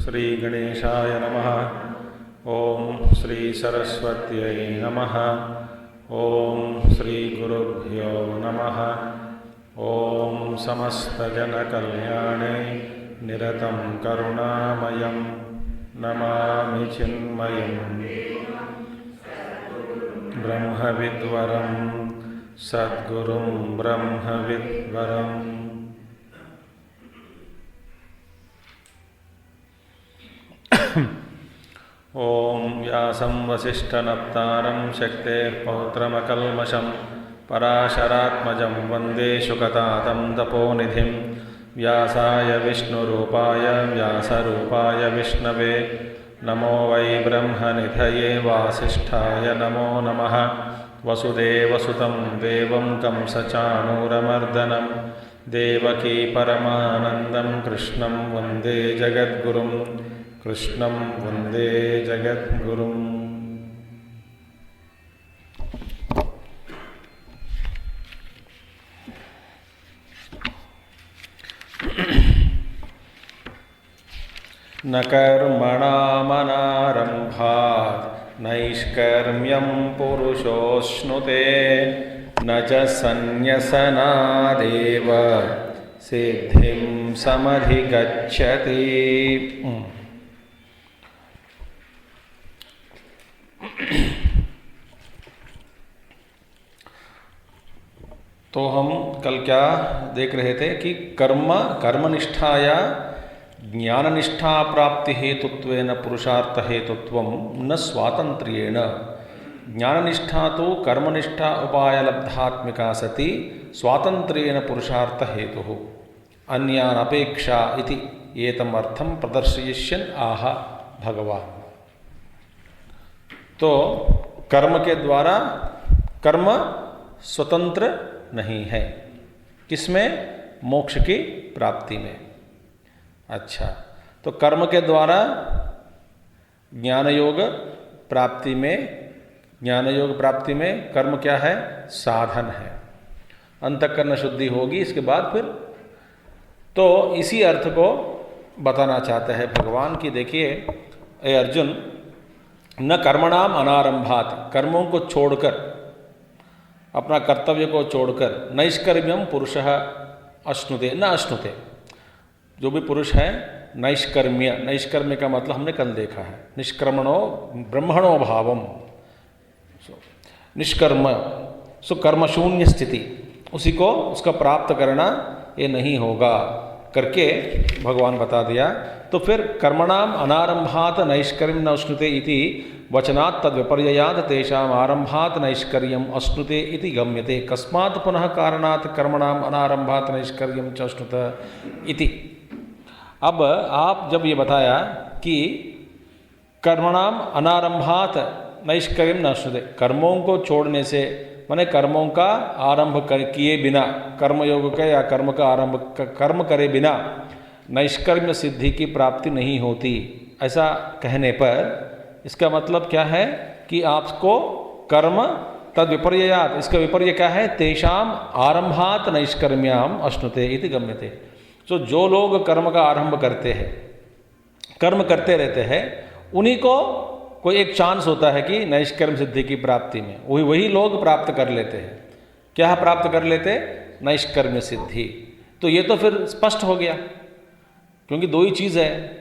श्री गणेशाय नमः। ओम श्री सरस्वत्यै नमः। ओम श्री गुरुभ्यो नमः। ओम समस्तजनकल्याणे निरतं करुणामयं नमामि चिन्मयं ब्रह्मविद्वरं सद्गुरुं ब्रह्मविद्वरम्। ओम व्यासं वसिष्ठनप्तारं शक्तेः पौत्रमकल्मषं पराशरात्मजं वन्दे शुकतातं तपोनिधिं। व्यासाय विष्णुरूपाय व्यासरूपाय विष्णवे नमो वै ब्रह्मनिधये वासिष्ठाय नमो नमः। वसुदेवसुतं देवं कंसचाणूरमर्दनं देवकी परमानन्दं कृष्णं वन्दे जगद्गुरुं। कृष्णं वन्दे जगद्गुरुम्। न कर्मणामनारम्भात् नैष्कर्म्यं पुरुषोऽश्नुते न च सन्न्यसनादेव सिद्धिं समधिगच्छति। तो हम कल क्या देख रहे थे कि कर्मनिष्ठाया ज्ञाननिष्ठा प्राप्ति हेतुत्वेन पुरुषार्थ हेतुत्वं न स्वातंत्र्येण। ज्ञाननिष्ठा तो कर्मनिष्ठा उपाय लब्धात्मिका सति स्वातंत्र्येण पुरुषार्थ हेतुः अन्यान अपेक्षा इति एतम् अर्थं प्रदर्शयिष्यन् आह भगवान्। तो कर्म के द्वारा कर्म स्वतंत्र नहीं है। किसमें? मोक्ष की प्राप्ति में। अच्छा, तो कर्म के द्वारा ज्ञान योग प्राप्ति में कर्म क्या है? साधन है। अंतःकरण शुद्धि होगी इसके बाद फिर। तो इसी अर्थ को बताना चाहते हैं भगवान की। देखिए ए अर्जुन, न कर्मणाम अनारंभात, कर्मों को छोड़कर, अपना कर्तव्य को छोड़कर, नैष्कर्म्यम पुरुषः अश्नुते, न अश्नुते, जो भी पुरुष है नैष्कर्म्य। नैष्कर्म्य का मतलब हमने कल देखा है, निष्कर्मणो ब्रह्मणो भावम, निष्कर्म, सो कर्मशून्य स्थिति, उसी को उसका प्राप्त करना ये नहीं होगा करके भगवान बता दिया। तो फिर कर्मणाम अनारंभात नैष्कर्म्यं न अश्नुते इति वचनात् तद विपर्ययात् तेषाम् आरंभात् नैष्कर्म्यम् अश्नुते इति गम्यते। कस्मात् पुनः कारणात् कर्मणाम अनारंभात् नैष्कर्म्यं च अश्नुत इति। अब आप जब ये बताया कि कर्मणाम अनारंभात् नैष्कर्म्यं न अश्नुते, कर्मों को छोड़ने से माने कर्मों का आरंभ किए बिना, कर्मयोग का या कर्म का आरंभ कर्म करे बिना नैष्कर्म्य सिद्धि की प्राप्ति नहीं होती। ऐसा कहने पर इसका मतलब क्या है कि आपको कर्म तद विपर्ययात्, इसका विपर्य क्या है? तेषाम आरंभात नैष्कर्म्याम अश्नुते इति गम्यते। तो जो लोग कर्म का आरंभ करते हैं, कर्म करते रहते हैं, उन्हीं को कोई एक चांस होता है कि नैष्कर्म सिद्धि की प्राप्ति में वही लोग प्राप्त कर लेते हैं। क्या प्राप्त कर लेते? नैष्कर्म्य सिद्धि। तो ये तो फिर स्पष्ट हो गया, क्योंकि दो ही चीज़ है।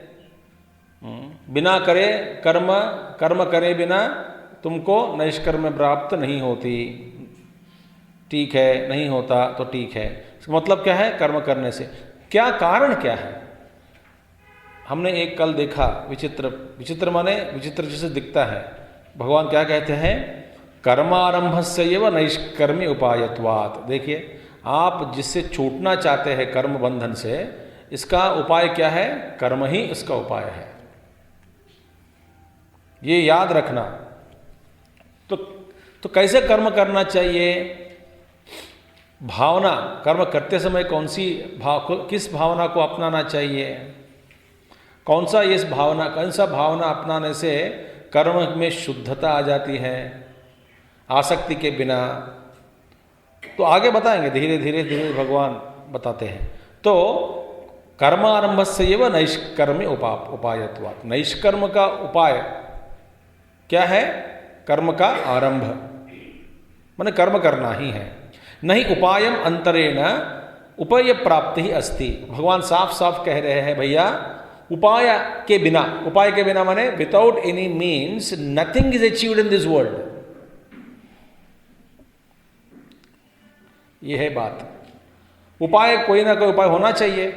बिना करे कर्म करे बिना तुमको नैष्कर्म्य प्राप्त नहीं होती। ठीक है, नहीं होता तो ठीक है। इसका मतलब क्या है? कर्म करने से क्या कारण क्या है? हमने एक कल देखा विचित्र माने विचित्र जैसे दिखता है। भगवान क्या कहते हैं? कर्मारंभस्य एव नैष्कर्म्य उपायत्वात्। देखिए, आप जिससे छूटना चाहते हैं कर्म बंधन से, इसका उपाय क्या है? कर्म ही इसका उपाय है। ये याद रखना। तो कैसे कर्म करना चाहिए? भावना, कर्म करते समय कौन किस भावना को अपनाना चाहिए? कौन सा भावना अपनाने से कर्म में शुद्धता आ जाती है आसक्ति के बिना? तो आगे बताएंगे, धीरे धीरे भगवान बताते हैं। तो कर्मारंभस्य एव नैष्कर्म्य उपायत्वात्। नैष्कर्म का उपाय क्या है? कर्म का आरंभ, माने कर्म करना ही है। नहीं उपायम अंतरेण उपाय प्राप्ति ही अस्ति। भगवान साफ साफ कह रहे हैं भैया, उपाय के बिना माने without any means nothing is achieved in this world. यह है बात। उपाय, कोई ना कोई उपाय होना चाहिए।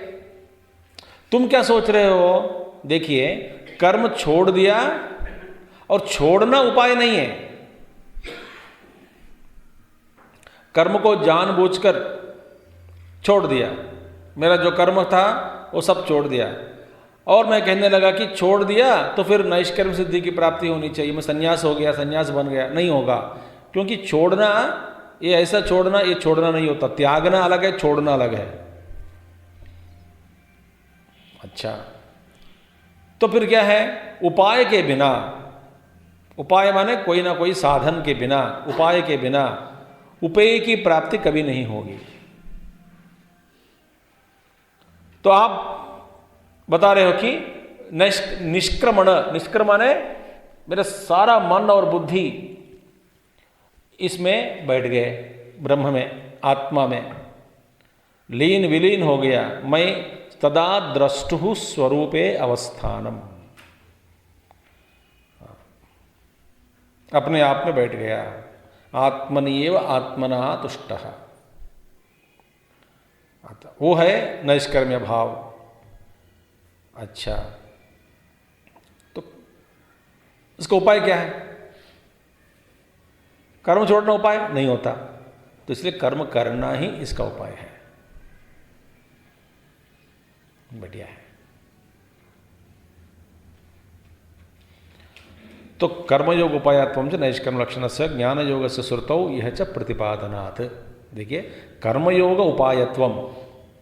तुम क्या सोच रहे हो? देखिए, कर्म छोड़ दिया, और छोड़ना उपाय नहीं है। कर्म को जानबूझकर छोड़ दिया, मेरा जो कर्म था वो सब छोड़ दिया, और मैं कहने लगा कि छोड़ दिया तो फिर नैष्कर्म सिद्धि की प्राप्ति होनी चाहिए, मैं संन्यास हो गया, संन्यास बन गया। नहीं होगा, क्योंकि छोड़ना, ये ऐसा छोड़ना, ये छोड़ना नहीं होता। त्यागना अलग है, छोड़ना अलग है। अच्छा, तो फिर क्या है? उपाय के बिना, उपाय माने कोई ना कोई साधन के बिना, उपाय के बिना उपेय की प्राप्ति कभी नहीं होगी। तो आप बता रहे हो कि निष्क्रमण माने मेरा सारा मन और बुद्धि इसमें बैठ गए, ब्रह्म में, आत्मा में लीन विलीन हो गया। मैं तदा द्रष्टु स्वरूपे अवस्थानम, अपने आप में बैठ गया। आत्मनिएव आत्मना तुष्टः, वो है नैष्कर्म्य भाव। अच्छा, तो इसका उपाय क्या है? कर्म छोड़ना उपाय नहीं होता, तो इसलिए कर्म करना ही इसका उपाय है। बढ़िया है। तो कर्मयोग उपायत्वं च नैष्कर्म लक्षणस्य ज्ञानयोगस्य श्रुतौ यह च प्रतिपादनात्। देखिए, कर्मयोग उपायत्वम,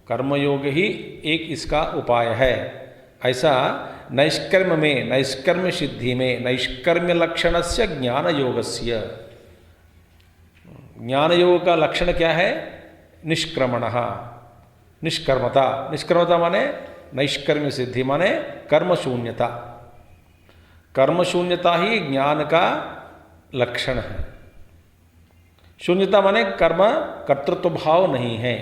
कर्मयोग ही एक इसका उपाय है। ऐसा नैष्कर्म में, नैष्कर्म्य सिद्धि में, नैष्कर्म्य लक्षणस्य ज्ञानयोगस्य, ज्ञानयोग का लक्षण क्या है? निष्क्रमणः, निष्कर्मता। निष्कर्मता माने नैष्कर्म्य सिद्धि माने कर्म शून्यता। कर्म शून्यता ही ज्ञान का लक्षण है। शून्यता माने कर्म कर्तृत्व भाव नहीं है।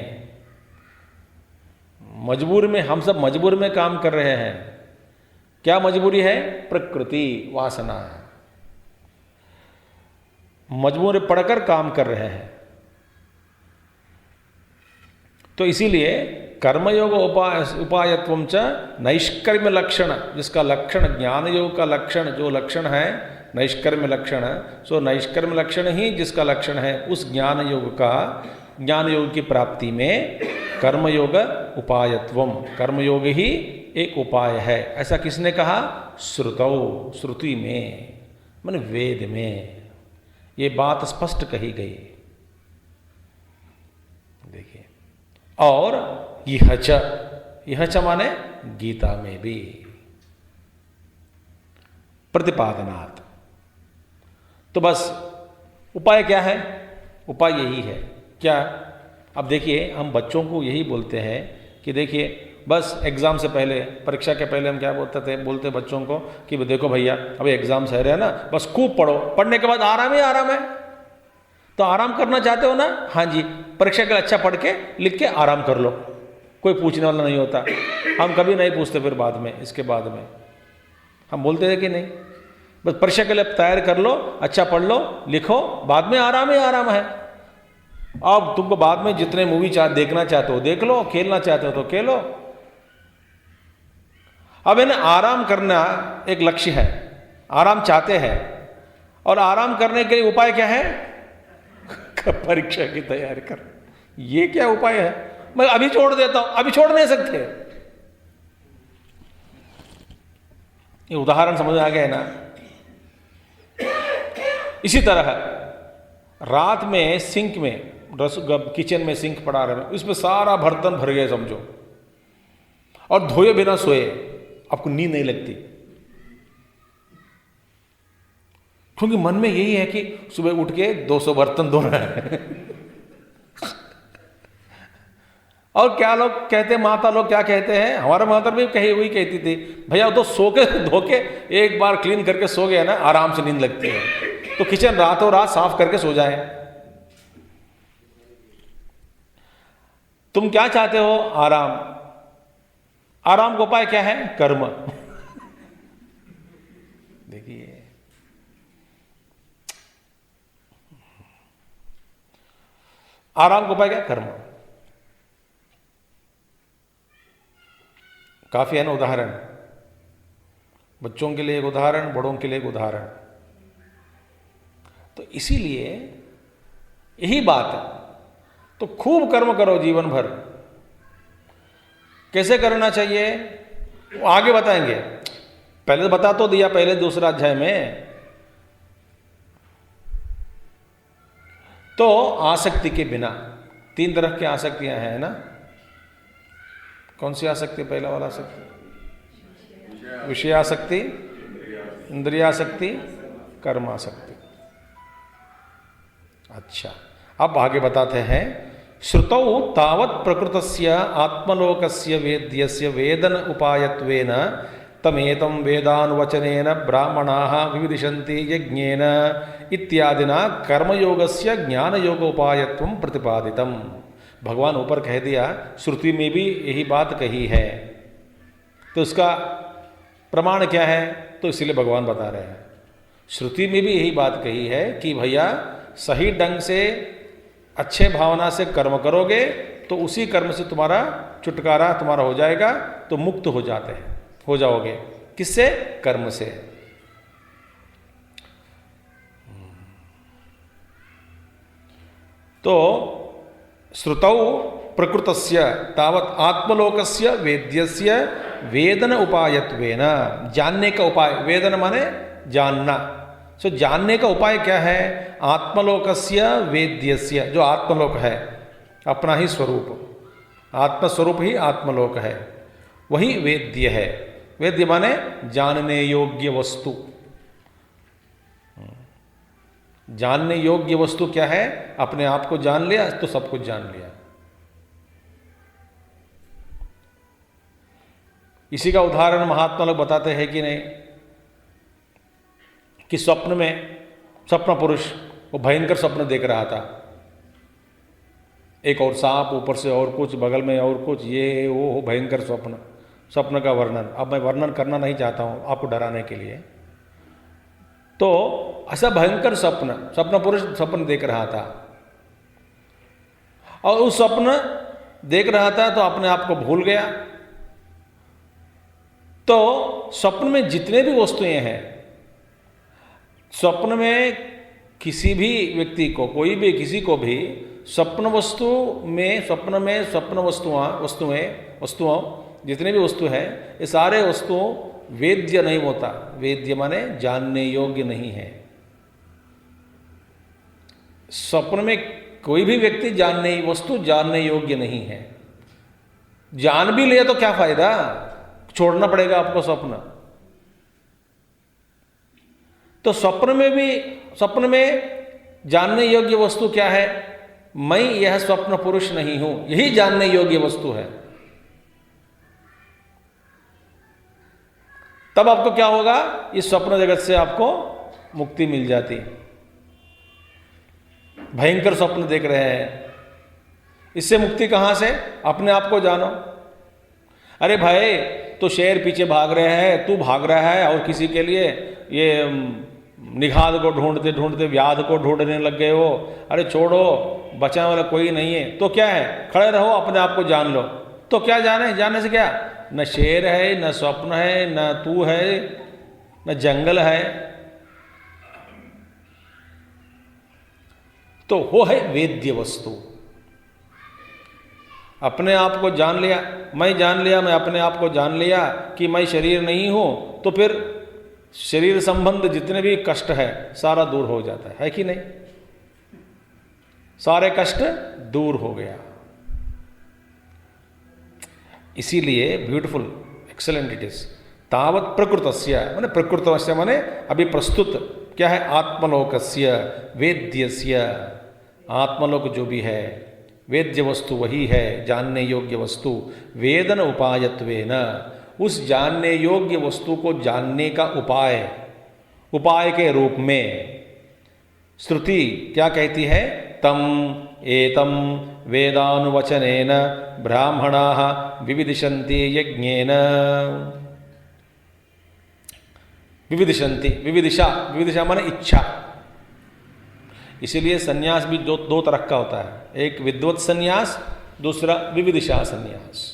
मजबूर में, हम सब मजबूर में काम कर रहे हैं। क्या मजबूरी है? प्रकृति, वासना है। मजबूर पड़कर काम कर रहे हैं। तो इसीलिए कर्मयोग उपायत्वं च नैष्कर्म्य लक्षण, जिसका लक्षण ज्ञान योग का लक्षण, जो लक्षण है नैष्कर्म्य लक्षण, सो नैष्कर्म्य लक्षण ही जिसका लक्षण है, उस ज्ञान योग का, ज्ञान योग की प्राप्ति में कर्मयोग उपायत्वम, कर्मयोग ही एक उपाय है। ऐसा किसने कहा? श्रुतौ, श्रुति में, माने वेद में ये बात स्पष्ट कही गई। देखिए, और यह च माने गीता में भी प्रतिपादनात्। तो बस उपाय क्या है? उपाय यही है। क्या? अब देखिए, हम बच्चों को यही बोलते हैं कि देखिए, बस एग्ज़ाम से पहले, परीक्षा के पहले हम क्या बोलते बच्चों को कि देखो भैया, अभी एग्ज़ाम सह रहे हैं ना, बस खूब पढ़ो, पढ़ने के बाद आराम ही आराम है। तो आराम करना चाहते हो ना? हाँ जी, परीक्षा के लिए अच्छा पढ़ के लिख के आराम कर लो, कोई पूछने वाला नहीं होता। हम कभी नहीं पूछते फिर बाद में, इसके बाद में हम बोलते हैं कि नहीं, बस परीक्षा के लिए तैयार कर लो, अच्छा पढ़ लो, लिखो, बाद में आराम ही आराम है। अब तुमको बाद में जितने मूवी देखना चाहते हो देख लो, खेलना चाहते हो तो खेलो। अब इन्हें आराम करना एक लक्ष्य है, आराम चाहते हैं, और आराम करने के लिए उपाय क्या है? परीक्षा की तैयारी कर। ये क्या उपाय है? मैं अभी छोड़ देता हूं, अभी छोड़ नहीं सकते। ये उदाहरण समझ आ गया ना? इसी तरह रात में सिंक में किचन में सिंक पड़ा रहे, उसमें सारा बर्तन भर गए समझो, और धोए बिना सोए, आपको नींद नहीं लगती, क्योंकि मन में यही है कि सुबह उठ के 200 बर्तन धोना है। और क्या लोग कहते हैं, माता लोग क्या कहते हैं, हमारे माता भी कही हुई कहती थी, भैया तो सो के धो के एक बार क्लीन करके सो गया ना, आराम से नींद लगती है। तो किचन रातों रात साफ करके सो जाए। तुम क्या चाहते हो? आराम। आराम का उपाय क्या है? कर्म। देखिए, आराम का उपाय क्या? कर्म। काफी है ना उदाहरण, बच्चों के लिए एक उदाहरण, बड़ों के लिए एक उदाहरण। तो इसीलिए यही बात है, तो खूब कर्म करो जीवन भर। कैसे करना चाहिए वो आगे बताएंगे, पहले तो बता तो दिया पहले दूसरा अध्याय में। तो आसक्ति के बिना, 3 तरह की आसक्तियां हैं ना। कौन सी आसक्ति? पहला वाला आसक्ति विषयासक्ति, इंद्रियासक्ति, कर्मासक्ति। अच्छा, अब आगे बताते हैं। श्रुतौ तावत् प्रकृतस्य आत्मलोकस्य वेद्यस्य वेदन उपायत्वेन तमेतं वेदानुवचनेन ब्राह्मणाः विविदिशन्ति यज्ञेन इत्यादिना कर्मयोगस्य ज्ञानयोगोपायत्वं प्रतिपादितम्। भगवान ऊपर कह दिया, श्रुति में भी यही बात कही है, तो उसका प्रमाण क्या है? तो इसलिए भगवान बता रहे हैं, श्रुति में भी यही बात कही है कि भैया सही ढंग से अच्छे भावना से कर्म करोगे तो उसी कर्म से तुम्हारा छुटकारा तुम्हारा हो जाएगा, तो मुक्त हो जाते हैं, हो जाओगे। किससे? कर्म से। तो श्रुतौ प्रकृतस्य तावत् आत्मलोकस्य वेद्यस्य वेदन उपायत्वेन, जानने का उपाय, वेदन माने जानना। सो जानने का उपाय क्या है? आत्मलोकस्य वेद्यस्य, जो आत्मलोक है अपना ही स्वरूप, आत्मस्वरूप ही आत्मलोक है, वही वेद्य है। वेद्य माने जानने योग्य वस्तु। जानने योग्य वस्तु क्या है? अपने आप को जान लिया तो सब कुछ जान लिया। इसी का उदाहरण महात्मा लोग बताते हैं कि नहीं, कि स्वप्न में स्वप्न पुरुष वो भयंकर स्वप्न देख रहा था, एक और सांप, ऊपर से और कुछ, बगल में और कुछ, ये वो भयंकर स्वप्न, स्वप्न का वर्णन। अब मैं वर्णन करना नहीं चाहता हूँ आपको डराने के लिए। तो ऐसा भयंकर स्वप्न, स्वप्न पुरुष स्वप्न देख रहा था, और उस स्वप्न देख रहा था तो अपने आप को भूल गया। तो स्वप्न में जितने भी वस्तुएं हैं, स्वप्न में किसी भी व्यक्ति को, कोई भी किसी को भी स्वप्न वस्तुओं जितने भी वस्तु है, ये सारे वस्तुओं वेद्य नहीं होता। वेद्य माने जानने योग्य नहीं है। स्वप्न में कोई भी व्यक्ति वस्तु जानने योग्य नहीं है। जान भी लिया तो क्या फायदा, छोड़ना पड़ेगा आपको स्वप्न। तो स्वप्न में जानने योग्य वस्तु क्या है? मैं यह स्वप्न पुरुष नहीं हूं, यही जानने योग्य वस्तु है। तब आपको क्या होगा? इस स्वप्न जगत से आपको मुक्ति मिल जाती। भयंकर स्वप्न देख रहे हैं, इससे मुक्ति कहां से? अपने आप को जानो। अरे भाई, तो शेर पीछे भाग रहे हैं, तू भाग रहा है और किसी के लिए ये निघाद को ढूंढते ढूंढते व्याध को ढूंढने लग गए हो। अरे छोड़ो, बचाने वाला कोई नहीं है। तो क्या है? खड़े रहो, अपने आप को जान लो। तो क्या जाने? जानने से क्या? न शेर है, न स्वप्न है, न तू है, न जंगल है। तो वो है वेद्य वस्तु। अपने आप को जान लिया, मैं अपने आप को जान लिया कि मैं शरीर नहीं हूं, तो फिर शरीर संबंध जितने भी कष्ट है सारा दूर हो जाता है कि नहीं? सारे कष्ट दूर हो गया। इसीलिए ब्यूटीफुल, एक्सेलेंट इट इज। तावत प्रकृतस्य माने प्रकृतस्य माने अभी प्रस्तुत क्या है? आत्मलोकस्य वेद्यस्य, आत्मलोक जो भी है वेद्य वस्तु वही है, जानने योग्य वस्तु। वेदन उपायत्वेन, उस जानने योग्य वस्तु को जानने का उपाय के रूप में श्रुति क्या कहती है? तम एतम वेदानुवचनेन ब्राह्मणाः विविदिशन्ति यज्ञेन। विविदिशन्ति, विविदिशा माने इच्छा। इसीलिए सन्यास भी दो तरह का होता है, एक विद्वत सन्यास, दूसरा विविदिशा सन्यास।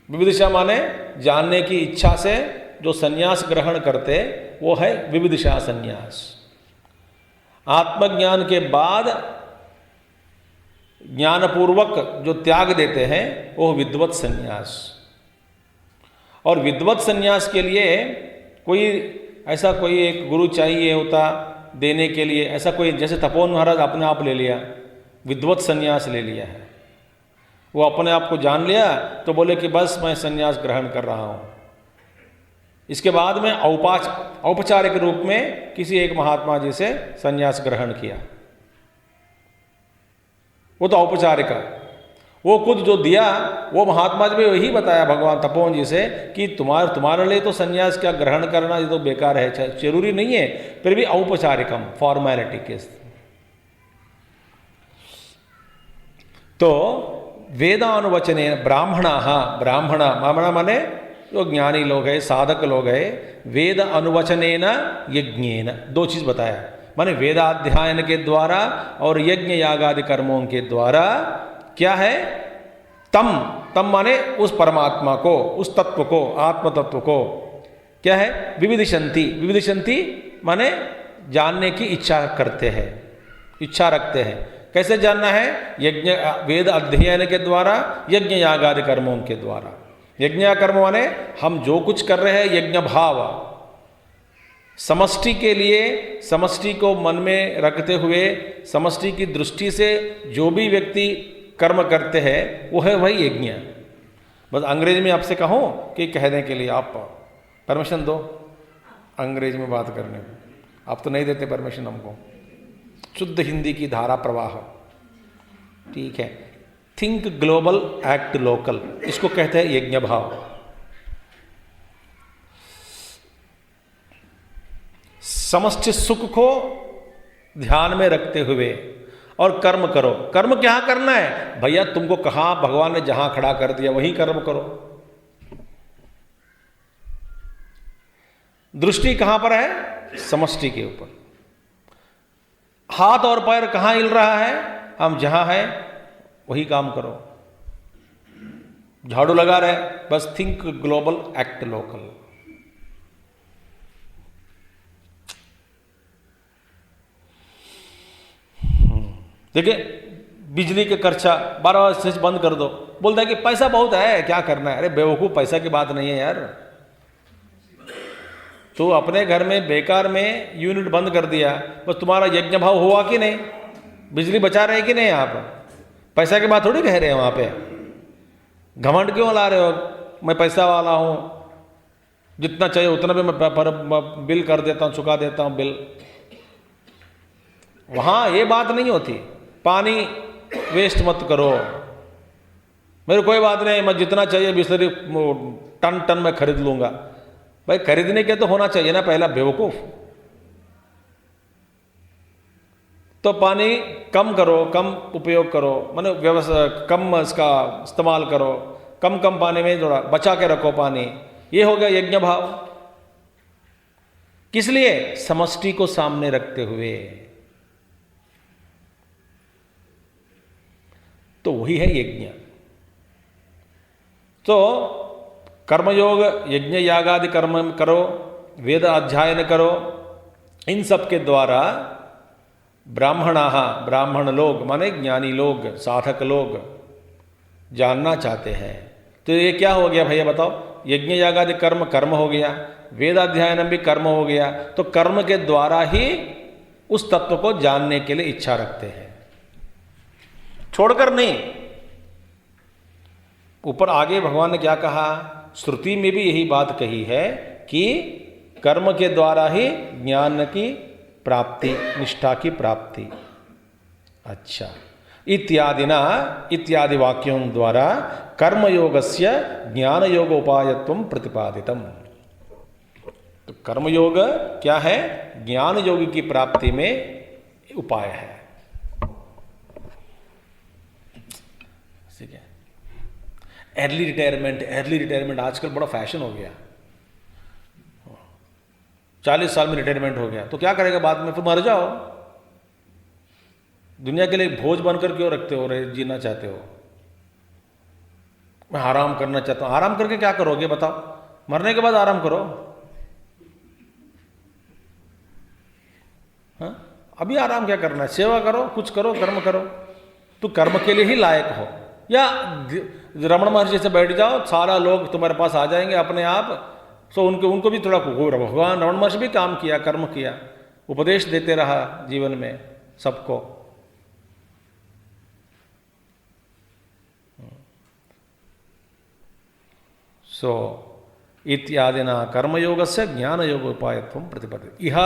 विविदिशा माने जानने की इच्छा से जो सन्यास ग्रहण करते वो है विविदिशा सन्यास। आत्मज्ञान के बाद ज्ञानपूर्वक जो त्याग देते हैं वो विद्वत सन्यास। और विद्वत सन्यास के लिए कोई ऐसा कोई एक गुरु चाहिए होता देने के लिए, ऐसा कोई, जैसे तपोवन महाराज अपने आप ले लिया, विद्वत सन्यास ले लिया है। वो अपने आप को जान लिया तो बोले कि बस मैं सन्यास ग्रहण कर रहा हूँ। इसके बाद में औपचारिक रूप में किसी एक महात्मा जी से सन्यास ग्रहण किया, वो तो औपचारिक। वो खुद जो दिया वो महात्मा जी ने वही बताया भगवान तपोवन जी से कि तुम्हारे लिए तो सन्यास क्या ग्रहण करना, ये तो बेकार है, जरूरी नहीं है, फिर भी औपचारिकम, फॉर्मेलिटी के। तो वेदानुवचने ब्राह्मण माने जो ज्ञानी लोग हैं, साधक लोग हैं, वेद अनुवचनेन यज्ञेन, दो चीज बताया, माने वेदाध्ययन के द्वारा और यज्ञ यागादि कर्मों के द्वारा क्या है? तम माने उस परमात्मा को, उस तत्व को, आत्म तत्व को क्या है? विविदिशंति माने जानने की इच्छा करते हैं, इच्छा रखते हैं। कैसे जानना है? यज्ञ वेद अध्ययन के द्वारा, यज्ञ यागादि कर्मों के द्वारा। यज्ञ कर्म माने हम जो कुछ कर रहे हैं यज्ञ भाव, समष्टि के लिए, समष्टि को मन में रखते हुए, समष्टि की दृष्टि से जो भी व्यक्ति कर्म करते हैं वो है वही यज्ञ। बस अंग्रेजी में आपसे कहूँ कि कहने के लिए आप परमिशन दो अंग्रेजी में बात करने को, आप तो नहीं देते परमिशन हमको। शुद्ध हिंदी की धारा प्रवाह, ठीक है। थिंक ग्लोबल एक्ट लोकल, इसको कहते हैं यज्ञ भाव। समष्टि सुख को ध्यान में रखते हुए और कर्म करो। कर्म क्या करना है भैया? तुमको कहा भगवान ने जहां खड़ा कर दिया वहीं कर्म करो। दृष्टि कहां पर है? समष्टि के ऊपर। हाथ और पैर कहां हिल रहा है? हम जहां हैं वही काम करो। झाड़ू लगा रहे, बस थिंक ग्लोबल एक्ट लोकल। देखिए बिजली के खर्चा 12 स्विच बंद कर दो, बोलता है कि पैसा बहुत है क्या करना है। अरे बेवकूफ, पैसा की बात नहीं है यार। तो अपने घर में बेकार में यूनिट बंद कर दिया, बस तुम्हारा यज्ञ भाव हुआ कि नहीं? बिजली बचा रहे कि नहीं? आप पैसा की बात थोड़ी कह रहे हैं वहां पे। घमंड क्यों ला रहे हो? मैं पैसा वाला हूं, जितना चाहिए उतना भी मैं बिल कर देता हूं, चुका देता हूं बिल। वहां ये बात नहीं होती। पानी वेस्ट मत करो, मेरे कोई बात नहीं, मैं जितना चाहिए बिस्लरी टन टन में खरीद लूंगा। भाई खरीदने के तो होना चाहिए ना पहला, बेवकूफ। तो पानी कम करो, कम उपयोग करो, माने व्यवस्था कम इसका इस्तेमाल करो, कम कम पानी में थोड़ा बचा के रखो पानी। ये हो गया यज्ञ भाव। किस लिए? समष्टि को सामने रखते हुए। तो वही है यज्ञ। तो कर्मयोग, यज्ञ यागादि कर्म करो, वेद अध्ययन करो, इन सब के द्वारा ब्राह्मण लोग माने ज्ञानी लोग, साधक लोग जानना चाहते हैं। तो ये क्या हो गया भैया बताओ? यज्ञ यागादि कर्म कर्म हो गया, वेदाध्ययन भी कर्म हो गया, तो कर्म के द्वारा ही उस तत्व को जानने के लिए इच्छा रखते हैं, छोड़कर नहीं। ऊपर आगे भगवान ने क्या कहा, श्रुति में भी यही बात कही है कि कर्म के द्वारा ही ज्ञान की प्राप्ति, निष्ठा की प्राप्ति। अच्छा, इत्यादि वाक्यों द्वारा कर्मयोगस्य ज्ञानयोगोपायत्वं प्रतिपादितम्। तो कर्मयोग क्या है, ज्ञान योग की प्राप्ति में उपाय है। ठीक है। अर्ली रिटायरमेंट आजकल बड़ा फैशन हो गया। 40 साल में रिटायरमेंट हो गया तो क्या करेगा बाद में, फिर मर जाओ। दुनिया के लिए बोझ बनकर क्यों रखते हो, जीना चाहते हो। मैं आराम करना चाहता हूं, आराम करके क्या करोगे बताओ, मरने के बाद आराम करो। हाँ, अभी आराम क्या करना है, सेवा करो, कुछ करो, कर्म करो। तो कर्म के लिए ही लायक हो, या रमण महर्षि से बैठ जाओ, सारा लोग तुम्हारे पास आ जाएंगे अपने आप। सो उनको भी थोड़ा, भगवान रमण महर्षि भी काम किया, कर्म किया, उपदेश देते रहा जीवन में सबको। सो इत्यादिना कर्मयोगस्य ज्ञानयोगोपायत्वं प्रतिपादितम्। इह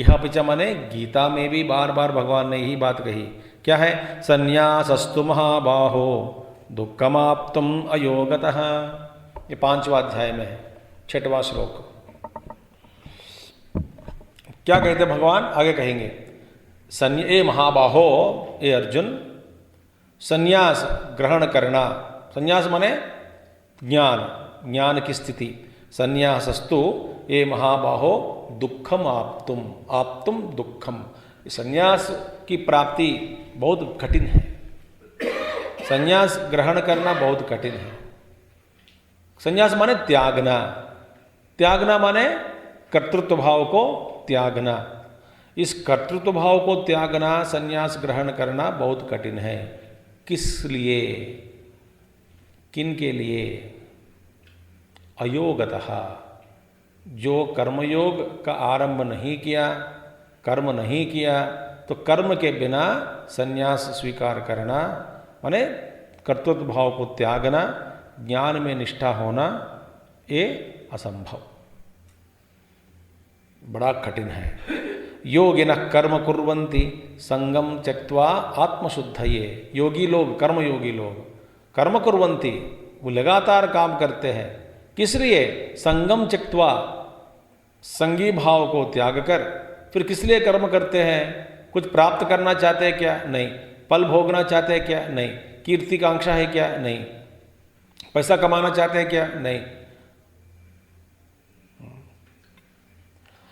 अपिच माने गीता में भी बार बार भगवान ने यही बात कही। क्या है, संन्यासस्तु महाबाहो दुःखमाप्तुम् अयोगतः। ये 5वां अध्याय में है, 6वां श्लोक। क्या कहते भगवान, आगे कहेंगे, ए महाबाहो, ए अर्जुन, संन्यास ग्रहण करना। संन्यास माने ज्ञान की स्थिति। संन्यासस्तु ये महाबाहो दुखम आप्तुम दुखम। संन्यास की प्राप्ति बहुत कठिन है, संन्यास ग्रहण करना बहुत कठिन है। संन्यास माने त्यागना माने कर्तृत्व भाव को त्यागना। इस कर्तृत्व भाव को त्यागना, संन्यास ग्रहण करना बहुत कठिन है। किस लिए, किन के लिए, अयोगतः, जो कर्मयोग का आरंभ नहीं किया, कर्म नहीं किया, तो कर्म के बिना संन्यास स्वीकार करना माने कर्तृत्व भाव को त्यागना, ज्ञान में निष्ठा होना, ये असंभव, बड़ा कठिन है। योगिनः कर्म कुर्वन्ति संगम त्यक्त्वा आत्मशुद्धये। योगी लोग, कर्मयोगी लोग कर्म कुर्वन्ति, वो लगातार काम करते हैं। किस लिए, संगम त्यक्त्वा, संगी भाव को त्याग कर। फिर किस लिए कर्म करते हैं, कुछ प्राप्त करना चाहते हैं क्या, नहीं। फल भोगना चाहते हैं क्या, नहीं। कीर्ति कांक्षा है क्या, नहीं। पैसा कमाना चाहते हैं क्या, नहीं।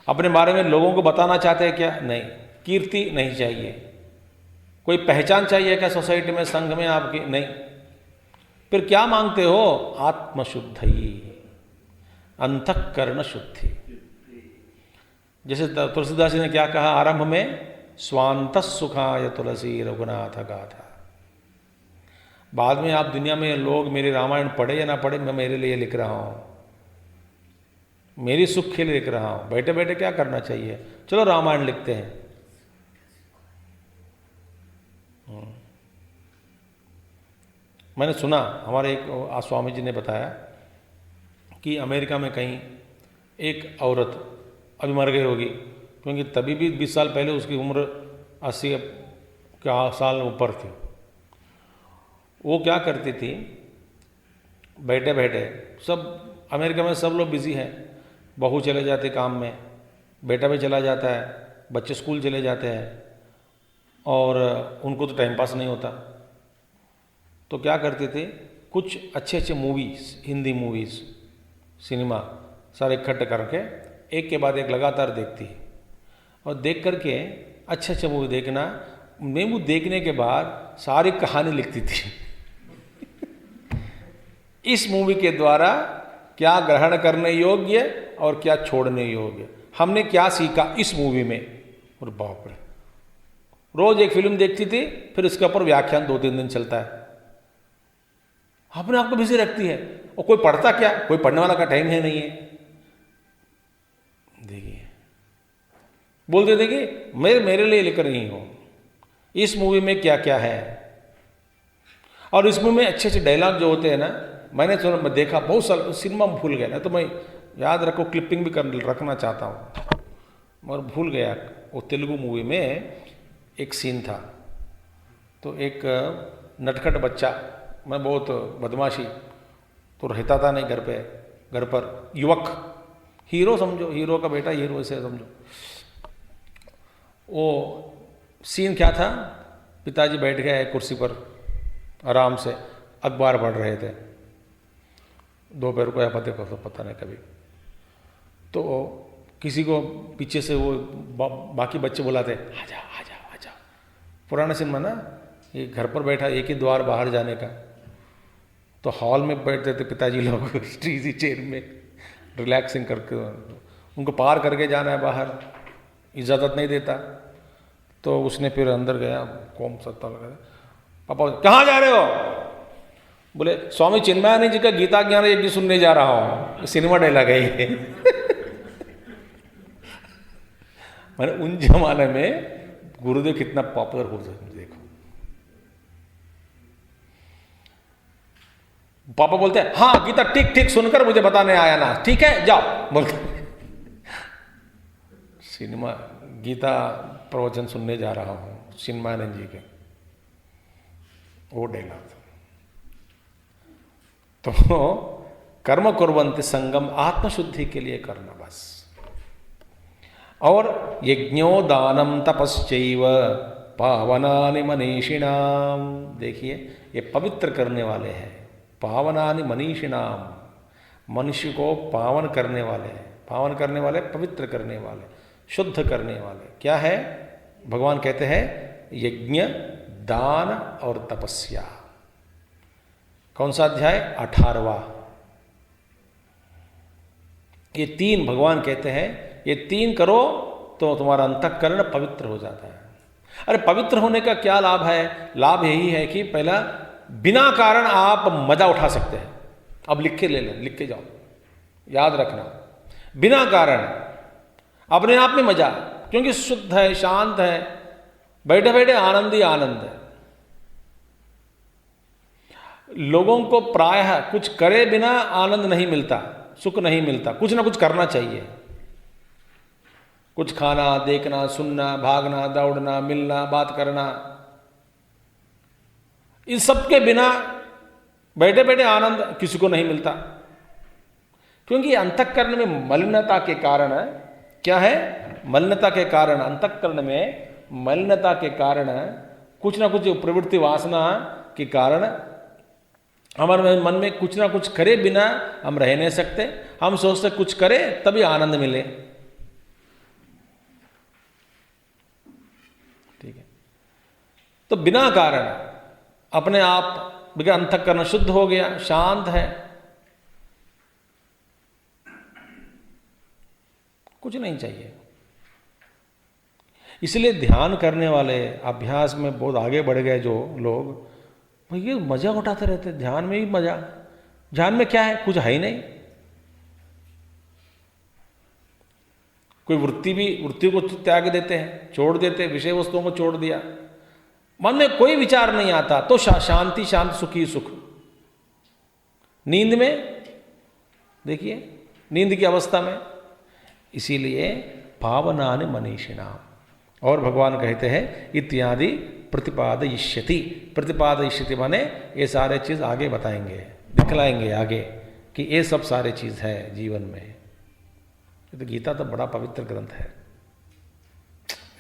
अपने बारे में लोगों को बताना चाहते हैं क्या, नहीं। कीर्ति नहीं चाहिए, कोई पहचान चाहिए क्या सोसाइटी में, संघ में आपकी, नहीं। फिर क्या मांगते हो, आत्मशुद्धि, अंतःकरण शुद्धि। जैसे तुलसीदास जी ने क्या कहा आरंभ में, स्वांत सुखाय तुलसी रघुनाथ गाथा। बाद में आप दुनिया में लोग मेरे रामायण पढ़े या ना पढ़े, मैं मेरे लिए लिख रहा हूं, मेरी सुख के लिए लिख रहा हूं। बैठे बैठे क्या करना चाहिए, चलो रामायण लिखते हैं। मैंने सुना, हमारे एक स्वामी जी ने बताया कि अमेरिका में कहीं एक औरत अभी मर गई होगी, क्योंकि तभी भी 20 साल पहले उसकी उम्र 80 साल ऊपर थी। वो क्या करती थी, बैठे बैठे, सब अमेरिका में सब लोग बिजी हैं, बहू चले जाते काम में, बेटा भी चला जाता है, बच्चे स्कूल चले जाते हैं, और उनको तो टाइम पास नहीं होता। तो क्या करते थे, कुछ अच्छे अच्छे मूवीज़, हिंदी मूवीज़, सिनेमा सारे इकट्ठे करके एक के बाद एक लगातार देखती है। और देख करके अच्छे अच्छे मूवी देखना, मूवी देखने के बाद सारी कहानी लिखती थी इस मूवी के द्वारा क्या ग्रहण करने योग्य और क्या छोड़ने योग्य, हमने क्या सीखा इस मूवी में। और बाप रे, रोज एक फिल्म देखती थी, फिर इसके ऊपर व्याख्यान 2-3 दिन चलता है। अपने आप को बिजी रखती है। और कोई पढ़ता क्या, कोई पढ़ने वाला का टाइम है नहीं है। देखिए बोलते थे कि मेरे लिए लिख रही हूं इस मूवी में क्या क्या है। और इस मूवी में अच्छे अच्छे डायलॉग जो होते हैं ना, मैंने देखा बहुत साल सिनेमा में भूल गया ना, तो मैं याद रखो क्लिपिंग भी रखना चाहता हूँ मगर भूल गया। वो तेलुगु मूवी में एक सीन था, तो एक नटखट बच्चा, मैं बहुत बदमाशी तो रहता था नहीं घर पर युवक, हीरो समझो, हीरो का बेटा हीरो से समझो। वो सीन क्या था, पिताजी बैठ गए एक कुर्सी पर आराम से अखबार पढ़ रहे थे, दोपहर को या पता नहीं कभी, तो किसी को पीछे से वो बाकी बच्चे बुलाते आजा आजा आजा। पुराना सिनेमा ना, ये घर पर बैठा एक ही द्वार बाहर जाने का, तो हॉल में बैठते थे पिताजी लोग इजी चेयर में रिलैक्सिंग करके, उनको पार करके जाना है बाहर, इजाज़त नहीं देता। तो उसने फिर अंदर गया, कौन सत्ता लगा, पापा कहाँ जा रहे हो? बोले स्वामी चिन्मयानंद जी का गीता ज्ञान यज्ञ सुनने जा रहा हूँ। सिनेमा डायलॉग है ये। मैंने उन जमाने में गुरुदेव कितना पॉपुलर हो सकते देखो। पापा बोलते हैं हाँ गीता ठीक ठीक सुनकर मुझे बताने आया ना, ठीक है जाओ बोलते। सिनेमा गीता प्रवचन सुनने जा रहा हूं चिन्मयानंद जी के, वो डायलॉग। तो कर्म कुर्वन्ति संगम, आत्मशुद्धि के लिए करना बस। और यज्ञो दानम तपश्चैव पावनानि मनीषिणाम, देखिए ये पवित्र करने वाले हैं। पावनानि मनीषिणाम, मनुष्य को पावन करने वाले हैं। पावन करने वाले, पवित्र करने वाले, शुद्ध करने वाले क्या है? भगवान कहते हैं यज्ञ, दान और तपस्या। कौन सा अध्याय? 18वां। ये तीन भगवान कहते हैं, ये तीन करो तो तुम्हारा अंतःकरण पवित्र हो जाता है। अरे पवित्र होने का क्या लाभ है? लाभ यही है कि पहला, बिना कारण आप मजा उठा सकते हैं। अब लिख के ले लें, लिख के जाओ, याद रखना, बिना कारण अपने आप में मजा, क्योंकि शुद्ध है, शांत है, बैठे बैठे आनंद ही आनंद है। लोगों को प्रायः कुछ करे बिना आनंद नहीं मिलता, सुख नहीं मिलता, कुछ ना कुछ करना चाहिए। कुछ खाना, देखना, सुनना, भागना, दौड़ना, मिलना, बात करना, इन सब के बिना बैठे बैठे आनंद किसी को नहीं मिलता। क्योंकि अंतःकरण में मलिनता के कारण, क्या है? मलिनता के कारण, अंतःकरण में मलिनता के कारण, कुछ ना कुछ प्रवृत्ति वासना के कारण हमारे मन में कुछ ना कुछ करे बिना हम रह नहीं सकते। हम सोचते कुछ करे तभी आनंद मिले। ठीक है, तो बिना कारण अपने आप बिना अंतःकरण शुद्ध हो गया, शांत है, कुछ नहीं चाहिए। इसलिए ध्यान करने वाले, अभ्यास में बहुत आगे बढ़ गए जो लोग, ये मजा उठाते रहते, ध्यान में ही मजा। ध्यान में क्या है? कुछ है ही नहीं। कोई वृत्ति को त्याग देते हैं, छोड़ देते, विषय वस्तुओं को छोड़ दिया, मन में कोई विचार नहीं आता, तो शांति, शांत, सुखी सुख। नींद में देखिए, नींद की अवस्था में, इसीलिए पावनानि मनीषिणाम। और भगवान कहते हैं इत्यादि प्रतिपादयिष्यति। प्रतिपादयिष्यति माने ये सारे चीज आगे बताएंगे, दिखलाएंगे आगे कि ये सब सारे चीज है जीवन में। तो गीता तो बड़ा पवित्र ग्रंथ है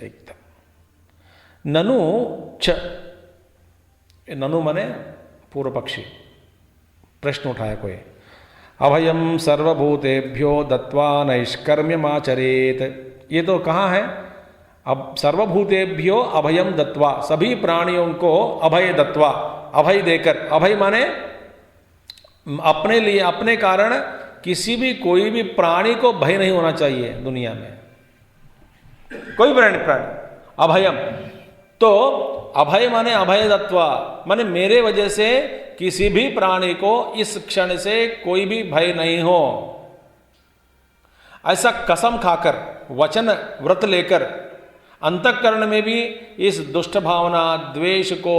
एकदम। ननु च, ननु माने पूर्व पक्षी, प्रश्न उठाया कोई। अभयम सर्वभूतेभ्यो दत्वा नैष्कर्म्यमाचरेत, ये तो कहाँ है? अब सर्वभूतेभ्यो अभयम दत्वा, सभी प्राणियों को अभय दत्वा, अभय देकर। अभय माने अपने लिए, अपने कारण किसी भी, कोई भी प्राणी को भय नहीं होना चाहिए दुनिया में, कोई प्राणी अभयम। तो अभय माने अभय दत्वा माने मेरे वजह से किसी भी प्राणी को इस क्षण से कोई भी भय नहीं हो, ऐसा कसम खाकर, वचन व्रत लेकर, अंतःकरण में भी इस दुष्ट भावना, द्वेष को,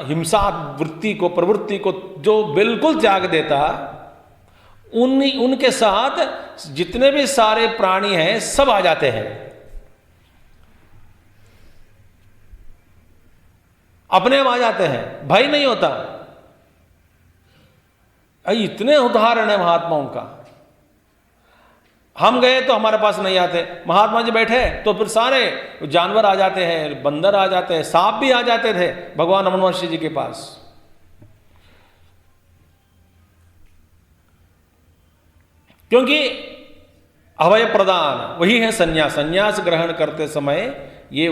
हिंसा वृत्ति को, प्रवृत्ति को जो बिल्कुल त्याग देता, उनके साथ जितने भी सारे प्राणी हैं सब आ जाते हैं, अपने आप आ जाते हैं, भय नहीं होता। इतने उदाहरण है महात्माओं का। हम गए तो हमारे पास नहीं आते, महात्मा जी बैठे तो फिर सारे जानवर आ जाते हैं, बंदर आ जाते हैं, सांप भी आ जाते थे भगवान रमण महर्षि जी के पास। क्योंकि अभय प्रदान वही है संन्यास। संन्यास ग्रहण करते समय ये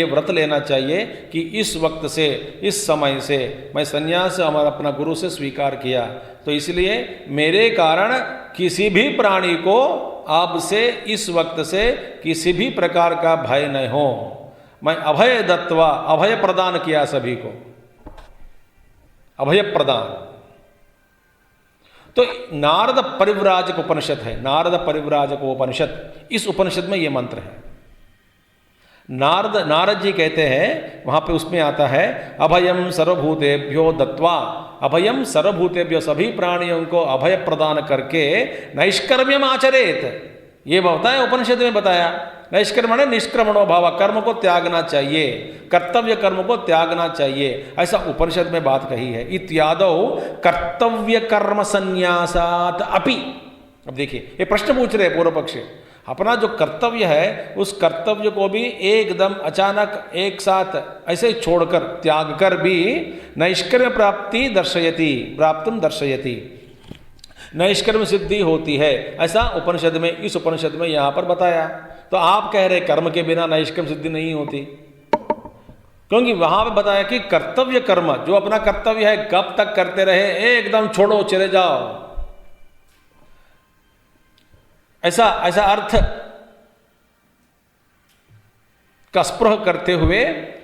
व्रत लेना चाहिए कि इस वक्त से, इस समय से मैं संन्यास हमारा अपना गुरु से स्वीकार किया, तो इसलिए मेरे कारण किसी भी प्राणी को अब से, इस वक्त से किसी भी प्रकार का भय न हो। मैं अभय दत्वा, अभय प्रदान किया सभी को, अभय प्रदान। तो नारद परिव्राजक उपनिषद है, नारद परिव्राजक उपनिषद, इस उपनिषद में ये मंत्र है। नारद जी कहते हैं, वहां पे उसमें आता है अभयम सर्वभूतेभ्यो दत्वा, अभयम सर्वभूतेभ्यो, सभी प्राणियों को अभय प्रदान करके नैष्कर्म्यम आचरेत। ये बताया उपनिषद में बताया, नैष्कर्मण निष्क्रमणो भाव, कर्म को त्यागना चाहिए, कर्तव्य कर्म को त्यागना चाहिए, ऐसा उपनिषद में बात कही है। इत्यादौ कर्तव्य कर्म संन्यासात अपि। अब देखिए ये प्रश्न पूछ रहे पूर्व पक्ष, अपना जो कर्तव्य है उस कर्तव्य को भी एकदम अचानक एक साथ ऐसे ही छोड़कर, त्याग कर भी नैष्कर्म्य प्राप्ति दर्शयति, प्राप्तुम दर्शयति, नैष्कर्म्य सिद्धि होती है, ऐसा उपनिषद में, इस उपनिषद में यहां पर बताया। तो आप कह रहे कर्म के बिना नैष्कर्म्य सिद्धि नहीं होती, क्योंकि वहां पर बताया कि कर्तव्य कर्म, जो अपना कर्तव्य है कब तक करते रहे, एकदम छोड़ो चले जाओ, ऐसा अर्थ का स्पृह करते हुए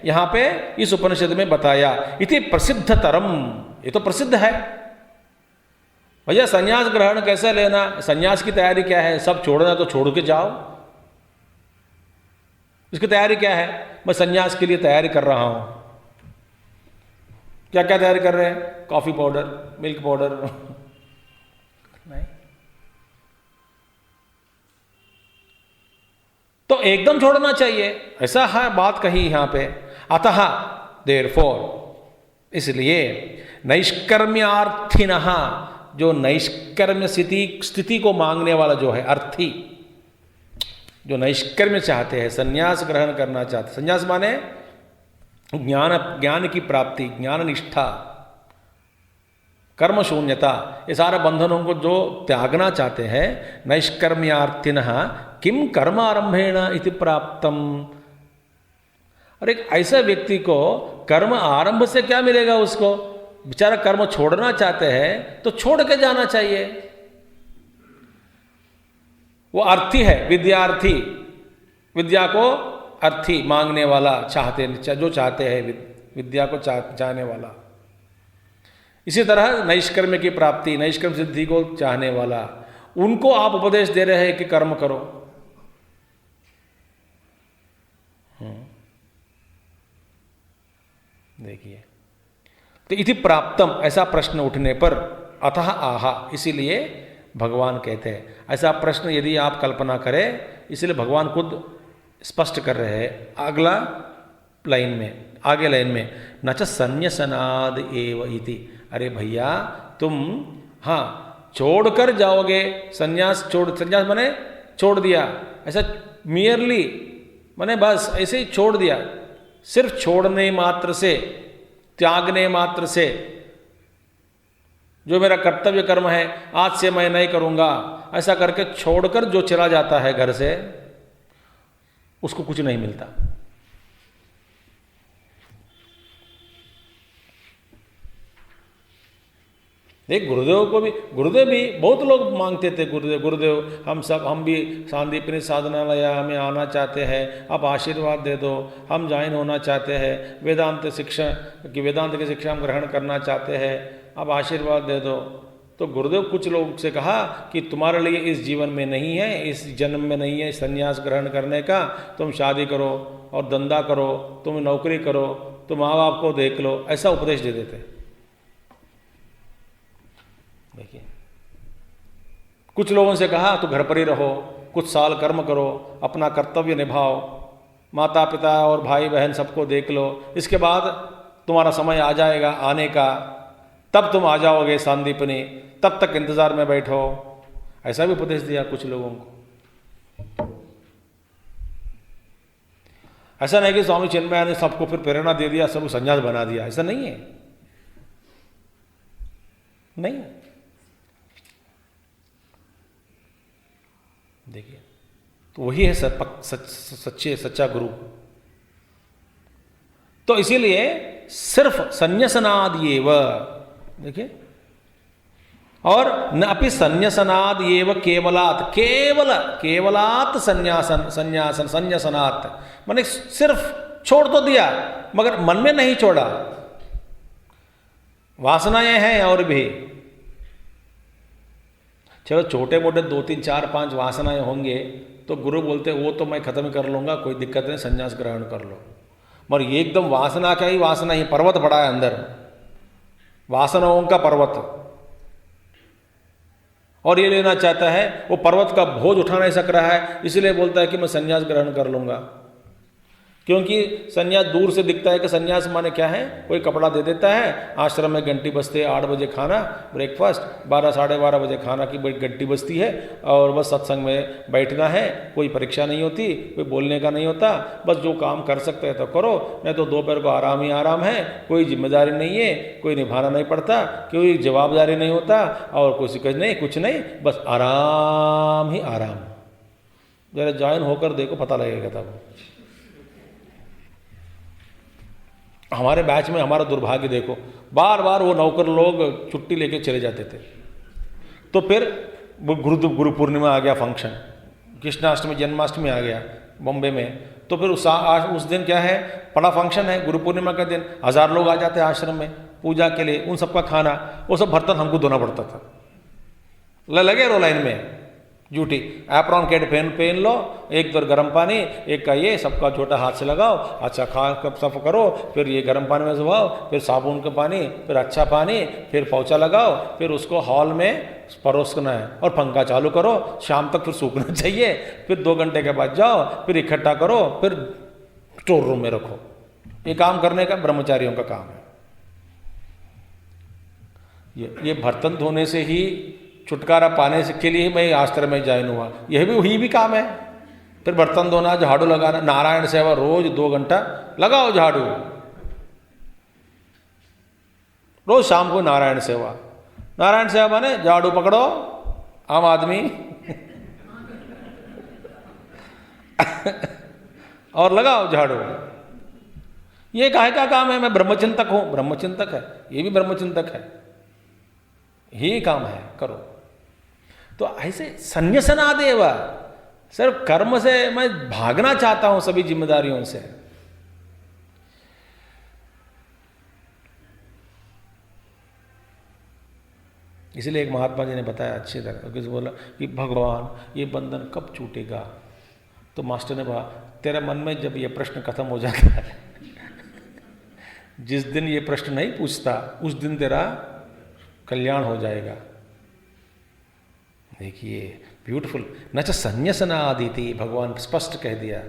यहां पे इस उपनिषद में बताया। इति प्रसिद्धतरम, ये तो प्रसिद्ध है भैया। संन्यास ग्रहण कैसे लेना, संन्यास की तैयारी क्या है, सब छोड़ना तो छोड़ के जाओ। इसकी तैयारी क्या है, मैं संन्यास के लिए तैयारी कर रहा हूं। क्या क्या तैयारी कर रहे हैं, कॉफी पाउडर, मिल्क पाउडर नहीं, तो एकदम छोड़ना चाहिए, ऐसा है बात कही यहां पे। अतः देयरफॉर, इसलिए नैष्कर्म्यार्थिनः, जो नैष्कर्म्य स्थिति को मांगने वाला जो है अर्थी, जो नैष्कर्म्य चाहते हैं, संन्यास ग्रहण करना चाहते, संन्यास माने ज्ञान की प्राप्ति, ज्ञान निष्ठा, कर्म शून्यता, ये सारे बंधनों को जो त्यागना चाहते हैं, नैष्कर्म्यार्थिनः किम कर्म आरंभेण इति प्राप्तम। और एक ऐसे व्यक्ति को कर्म आरंभ से क्या मिलेगा, उसको बेचारा कर्म छोड़ना चाहते हैं तो छोड़ के जाना चाहिए। वो अर्थी है, विद्यार्थी, विद्या को अर्थी मांगने वाला, चाहते जो चाहते हैं विद्या को चाहने वाला। इसी तरह नैष्कर्म्य की प्राप्ति, नैष्कर्म्य सिद्धि को चाहने वाला, उनको आप उपदेश दे रहे हैं कि कर्म करो। देखिए, तो इति प्राप्तम, ऐसा प्रश्न उठने पर, अतः आहा, इसीलिए भगवान कहते हैं। ऐसा प्रश्न यदि आप कल्पना करें, इसलिए भगवान खुद स्पष्ट कर रहे हैं अगला लाइन में, आगे लाइन में, न च संन्यसनाद एव इति। अरे भैया तुम हाँ छोड़कर जाओगे, संन्यास माने छोड़ दिया, ऐसा मियरली माने बस ऐसे ही छोड़ दिया, सिर्फ छोड़ने मात्र से, त्यागने मात्र से, जो मेरा कर्तव्य कर्म है आज से मैं नहीं करूंगा, ऐसा करके छोड़कर जो चला जाता है घर से, उसको कुछ नहीं मिलता। देख गुरुदेव भी बहुत लोग मांगते थे, गुरुदेव हम भी सांदीपनी साधनालय हमें आना चाहते हैं, आप आशीर्वाद दे दो, हम ज्वाइन होना चाहते हैं, वेदांत की शिक्षा हम ग्रहण करना चाहते हैं, अब आशीर्वाद दे दो। तो गुरुदेव कुछ लोग से कहा कि तुम्हारे लिए इस जीवन में नहीं है, इस जन्म में नहीं है संन्यास ग्रहण करने का, तुम शादी करो और धंधा करो, तुम नौकरी करो, तुम माँ बाप को देख लो, ऐसा उपदेश दे देते। देखिए, कुछ लोगों से कहा तो घर पर ही रहो, कुछ साल कर्म करो, अपना कर्तव्य निभाओ, माता पिता और भाई बहन सबको देख लो, इसके बाद तुम्हारा समय आ जाएगा आने का, तब तुम आ जाओगे सांदीपनी, तब तक इंतजार में बैठो। ऐसा भी उपदेश दिया कुछ लोगों को। ऐसा नहीं कि स्वामी चिन्मयानंद ने सबको फिर प्रेरणा दे दिया, सबको संन्यास बना दिया, ऐसा नहीं है, नहीं। देखिए, तो वही है सच्चे सच्चा गुरु। तो इसीलिए सिर्फ संन्यासनाद एव, देखिए, और न अपि संन्यासनाद एव केवलात्, केवलात् संन्यासनात्, माने सिर्फ छोड़ तो दिया मगर मन में नहीं छोड़ा, वासनाएं हैं और भी। चलो छोटे मोटे 2 3 4 5 वासनाएं होंगे तो गुरु बोलते वो तो मैं खत्म कर लूंगा, कोई दिक्कत नहीं, संन्यास ग्रहण कर लो। मगर ये एकदम वासना का ही वासना, ही पर्वत पड़ा है अंदर, वासनाओं का पर्वत, और ये लेना चाहता है, वो पर्वत का बोझ उठा नहीं सक रहा है, इसलिए बोलता है कि मैं संन्यास ग्रहण कर लूंगा। क्योंकि संन्यास दूर से दिखता है कि संन्यास माने क्या है, कोई कपड़ा दे देता है, आश्रम में घंटी बजते, 8 बजे खाना ब्रेकफास्ट, 12 साढ़े 12 बजे खाना की घंटी बजती है, और बस सत्संग में बैठना है, कोई परीक्षा नहीं होती, कोई बोलने का नहीं होता, बस जो काम कर सकते हैं तो करो, नहीं तो दोपहर को आराम ही आराम है, कोई जिम्मेदारी नहीं है, कोई निभाना नहीं पड़ता, कोई जवाबदारी नहीं होता, और कुछ नहीं, बस आराम ही आराम। जरा ज्वाइन होकर देखो, पता लगेगा तब। हमारे बैच में हमारा दुर्भाग्य देखो, बार बार वो नौकर लोग छुट्टी लेके चले जाते थे। तो फिर गुरु पूर्णिमा आ गया फंक्शन, कृष्णाष्टमी जन्माष्टमी आ गया बॉम्बे में, तो फिर उस दिन क्या है, बड़ा फंक्शन है, गुरु पूर्णिमा का दिन, 1000 लोग आ जाते हैं आश्रम में पूजा के लिए, उन सबका खाना, वो सब बर्तन हमको धोना पड़ता था। लगे रो लाइन में ड्यूटी, एप्रॉन कैट पहन लो, एक दर गर्म पानी, एक का ये, सबका छोटा हाथ से लगाओ, अच्छा खा कब साफ करो, फिर ये गर्म पानी में सुबाओ, फिर साबुन का पानी, फिर अच्छा पानी, फिर पोंछा लगाओ, फिर उसको हॉल में परोसना है, और पंखा चालू करो, शाम तक फिर सूखना चाहिए, फिर 2 घंटे के बाद जाओ, फिर इकट्ठा करो, फिर स्टोर रूम में रखो। ये काम करने का ब्रह्मचारियों का काम है। ये बर्तन धोने से ही छुटकारा पाने के लिए मैं आश्रम में ज्वाइन हुआ, यह भी काम है। फिर बर्तन धोना, झाड़ू लगाना, नारायण सेवा रोज 2 घंटा लगाओ झाड़ू, रोज शाम को नारायण सेवा। नारायण सेवा माने झाड़ू पकड़ो, आम आदमी और लगाओ झाड़ू। ये काहे का काम है? मैं ब्रह्मचिंतक हूं, ब्रह्मचिंतक है, ये भी ब्रह्मचिंतक है, यही काम है, करो। तो ऐसे संन्यासनादेव, सिर्फ कर्म से मैं भागना चाहता हूं सभी जिम्मेदारियों से। इसलिए एक महात्मा जी ने बताया अच्छी तरह, किसी बोला कि भगवान ये बंधन कब छूटेगा? तो मास्टर ने कहा तेरे मन में जब ये प्रश्न खत्म हो जाता है जिस दिन ये प्रश्न नहीं पूछता उस दिन तेरा कल्याण हो जाएगा। देखिए ब्यूटीफुल, न च संन्यासनादिति, भगवान स्पष्ट कह दिया,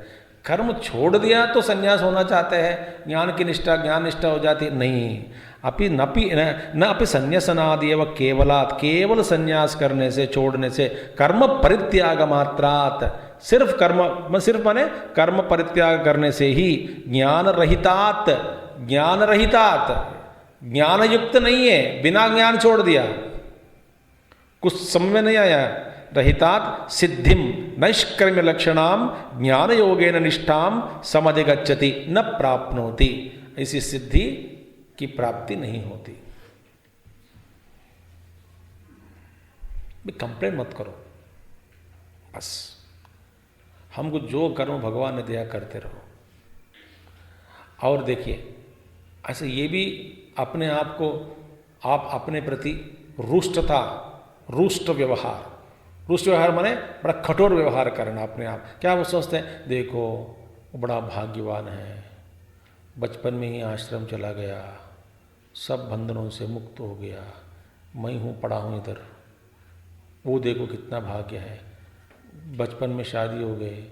कर्म छोड़ दिया तो संन्यास होना चाहते हैं, ज्ञान की निष्ठा, ज्ञान निष्ठा हो जाती है, नहीं। न अपि संन्यासनादेव केवलात्, केवल संन्यास करने से, छोड़ने से, कर्म परित्याग मात्रात्, सिर्फ कर्म, सिर्फ माने कर्म परित्याग करने से ही, ज्ञान रहितात्, ज्ञान रहितात्, ज्ञान युक्त नहीं है, बिना ज्ञान छोड़ दिया, कुछ समझ में नहीं आया, रहितात् सिद्धिम नैष्कर्म्य लक्षणाम ज्ञान योगेन निष्ठाम समधिगच्छति न प्राप्नोति, ऐसी सिद्धि की प्राप्ति नहीं होती। कंप्लेन मत करो, बस हमको जो कर्म भगवान ने दिया करते रहो। और देखिए ऐसे ये भी अपने आप को आप अपने प्रति रुष्टता, रुष्ट व्यवहार माने बड़ा कठोर व्यवहार करना अपने आप। क्या वो सोचते हैं, देखो वो बड़ा भाग्यवान है, बचपन में ही आश्रम चला गया, सब बंधनों से मुक्त हो गया, मैं हूँ पड़ा हूँ इधर, वो देखो कितना भाग्य है, बचपन में शादी हो गई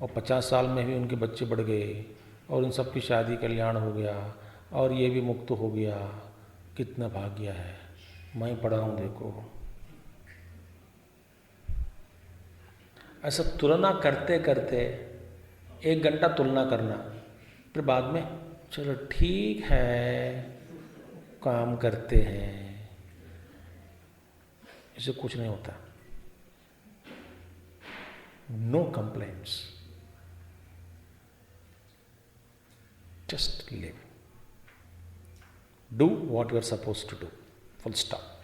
और 50 साल में भी उनके बच्चे बढ़ गए और उन सब की शादी कल्याण हो गया और ये भी मुक्त हो गया, कितना भाग्य है, मैं पड़ा हूँ देखो। ऐसा तुलना करते करते 1 घंटा तुलना करना, फिर बाद में चलो ठीक है काम करते हैं, इससे कुछ नहीं होता। No complaints, just live, do what you are suppose to do, full stop.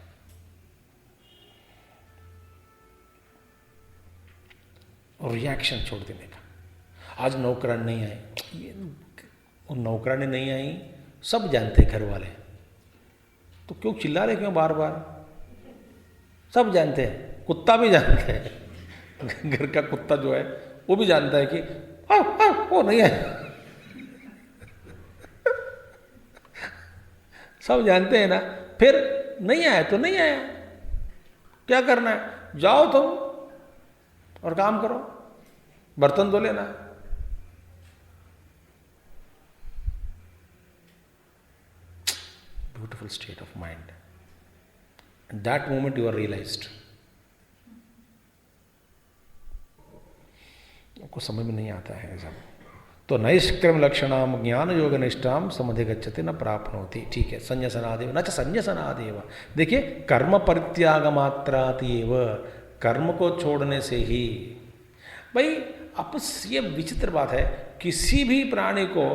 और रिएक्शन छोड़ देने का। आज नौकरानी नहीं आई, वो नौकरानी नहीं आई सब जानते घर वाले, तो क्यों चिल्ला रहे क्यों बार बार, सब जानते हैं, कुत्ता भी जानते हैं घर का कुत्ता जो है वो भी जानता है कि वो नहीं आया सब जानते हैं ना। फिर नहीं आया तो नहीं आया, क्या करना है, जाओ तुम और काम करो, बर्तन धो लेना। Beautiful state of mind, and that moment you are realised. को समझ में नहीं आता है सब। तो नैष्कर्म लक्षणाम ज्ञान योग निष्ठाम समधिगच्छति न प्राप्नोति। ठीक है, संन्यासनादेव न च संन्यासनादेव। देखिए कर्म परित्याग मात्रातेव, कर्म को छोड़ने से ही। भाई अब ये विचित्र बात है, किसी भी प्राणी को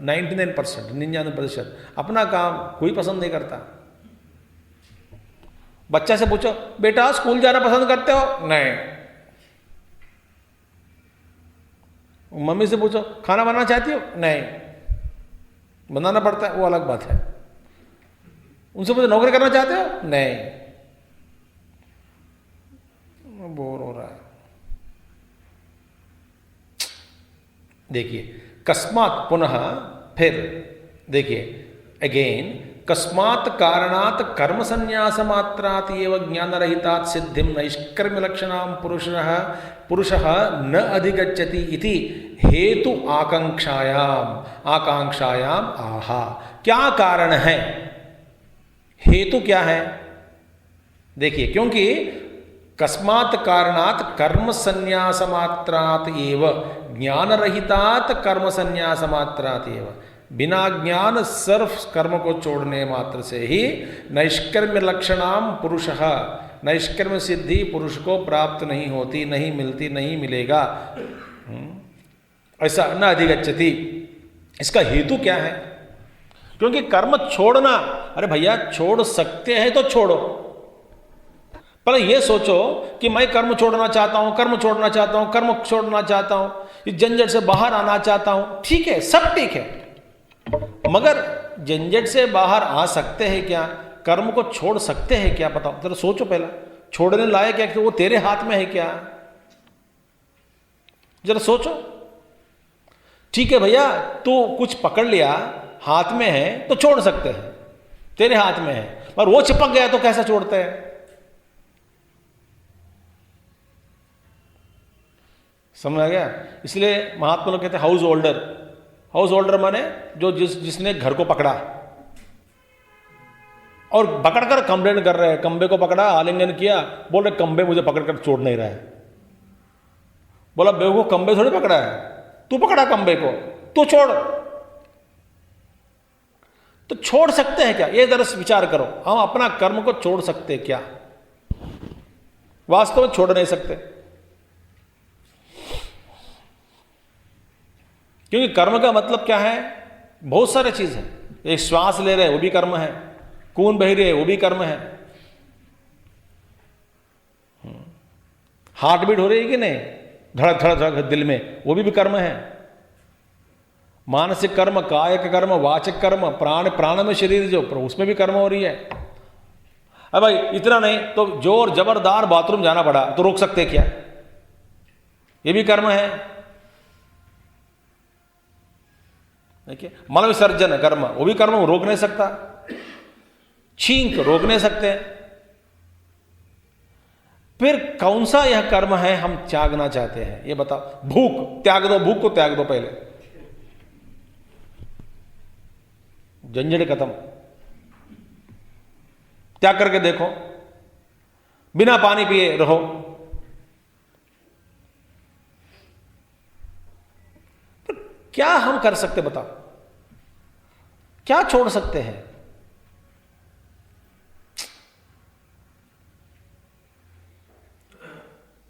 99%, 99% अपना काम कोई पसंद नहीं करता। बच्चा से पूछो बेटा स्कूल जाना पसंद करते हो, नहीं। मम्मी से पूछो खाना बनाना चाहती हो, नहीं। बनाना पड़ता है वो अलग बात है। उनसे पूछो नौकरी करना चाहते हो, नहीं। बोर हो रहा है। देखिए कस्मात, पुनः फिर देखिए अगेन, कस्मात् कारणात् कर्म संन्यास मात्रात् एव ज्ञान रहितात् सिद्धिं नैष्कर्म्य लक्षणां पुरुषः न अधिगच्छति इति हेतु आकांक्षायाम आहा। क्या कारण है, हेतु क्या है? देखिए क्योंकि कस्मात् कारणात् कर्म संन्यास मात्रात् एव ज्ञान रहितात् कर्म संन्यास मात्रात् एव, बिना ज्ञान सर्व कर्म को छोड़ने मात्र से ही नैष्कर्म्य लक्षणाम पुरुषः, नैष्कर्म्य सिद्धि पुरुष को प्राप्त नहीं होती, नहीं मिलती, नहीं मिलेगा, ऐसा न अधिगच्छति। इसका हेतु क्या है? क्योंकि कर्म छोड़ना, अरे भैया छोड़ सकते हैं तो छोड़ो, पर ये सोचो कि मैं कर्म छोड़ना चाहता हूं, कर्म छोड़ना चाहता हूं, कर्म छोड़ना चाहता हूं, इस झंझट से बाहर आना चाहता हूं, ठीक है, सब ठीक है, मगर झंझट से बाहर आ सकते हैं क्या? कर्म को छोड़ सकते हैं क्या? बताओ जरा, सोचो पहला, छोड़ने लायक क्या? वो तेरे हाथ में है क्या? जरा सोचो। ठीक है भैया, तू कुछ पकड़ लिया, हाथ में है तो छोड़ सकते हैं, तेरे हाथ में है, पर वो चिपक गया तो कैसा छोड़ते हैं? समझ आ गया? इसलिए महात्मा लोग कहते हैं हाउस होल्डर। हाउस होल्डर माने जो जिसने घर को पकड़ा और पकड़कर कंप्लेन कर रहे हैं, कंबे को पकड़ा, आलिंगन किया, बोल रहे कंबे मुझे पकड़कर छोड़ नहीं रहा है। बोला बेवकूफ, कंबे थोड़ी पकड़ा है, तू पकड़ा कंबे को, तू छोड़। तो छोड़ सकते हैं क्या? ये जरा विचार करो, हम अपना कर्म को छोड़ सकते क्या? वास्तव में छोड़ नहीं सकते, क्योंकि कर्म का मतलब क्या है? बहुत सारे चीज है। एक श्वास ले रहे वो भी कर्म है, खून बह रहे वो भी कर्म है, हार्ट बीट हो रही है कि नहीं, धड़क धड़क धड़क दिल में, वो भी कर्म है। मानसिक कर्म, कायिक कर्म, वाचिक कर्म, प्राण में शरीर जो, उसमें भी कर्म हो रही है। अब भाई इतना नहीं तो जोर जबरदार बाथरूम जाना पड़ा तो रोक सकते क्या? ये भी कर्म है। देखिए, मल विसर्जन कर्म, वो भी कर्म रोक नहीं सकता। छींक रोक नहीं सकते। फिर कौन सा यह कर्म है हम त्यागना चाहते हैं, ये बताओ। भूख त्याग दो, भूख को त्याग दो पहले, झंझट खत्म। त्याग करके देखो, बिना पानी पिए रहो। तो क्या हम कर सकते बताओ, क्या छोड़ सकते हैं?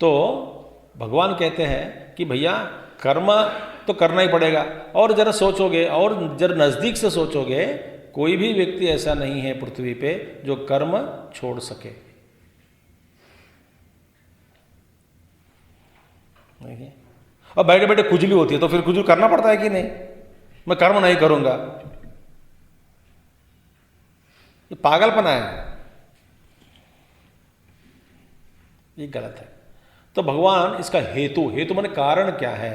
तो भगवान कहते हैं कि भैया कर्म तो करना ही पड़ेगा। और जरा सोचोगे, और जरा नजदीक से सोचोगे, कोई भी व्यक्ति ऐसा नहीं है पृथ्वी पे जो कर्म छोड़ सके। नहीं, अब बैठे बैठे खुजली होती है तो फिर खुजली करना पड़ता है कि नहीं? मैं कर्म नहीं करूंगा, ये पागलपना है, ये गलत है। तो भगवान इसका हेतु माने कारण क्या है,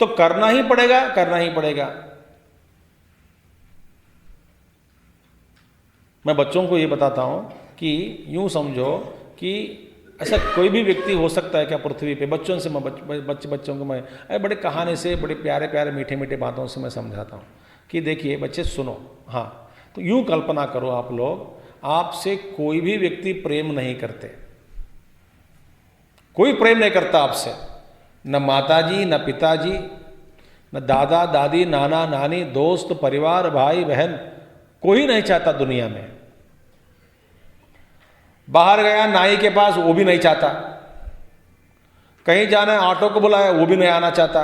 तो करना ही पड़ेगा, करना ही पड़ेगा। मैं बच्चों को ये बताता हूं कि यूं समझो कि ऐसा कोई भी व्यक्ति हो सकता है क्या पृथ्वी पे। बच्चों से मैं बच्चों को मैं बड़े कहानी से, बड़े प्यारे प्यारे मीठे मीठे बातों से मैं समझाता हूं कि देखिए बच्चे सुनो। हाँ, तो यूं कल्पना करो आप लोग, आपसे कोई भी व्यक्ति प्रेम नहीं करते, कोई प्रेम नहीं करता आपसे, न माताजी, न पिताजी, न दादा दादी, नाना नानी, दोस्त, परिवार, भाई बहन, कोई नहीं चाहता दुनिया में। बाहर गया नाई के पास, वो भी नहीं चाहता। कहीं जाना है, ऑटो को बुलाया, वो भी नहीं आना चाहता।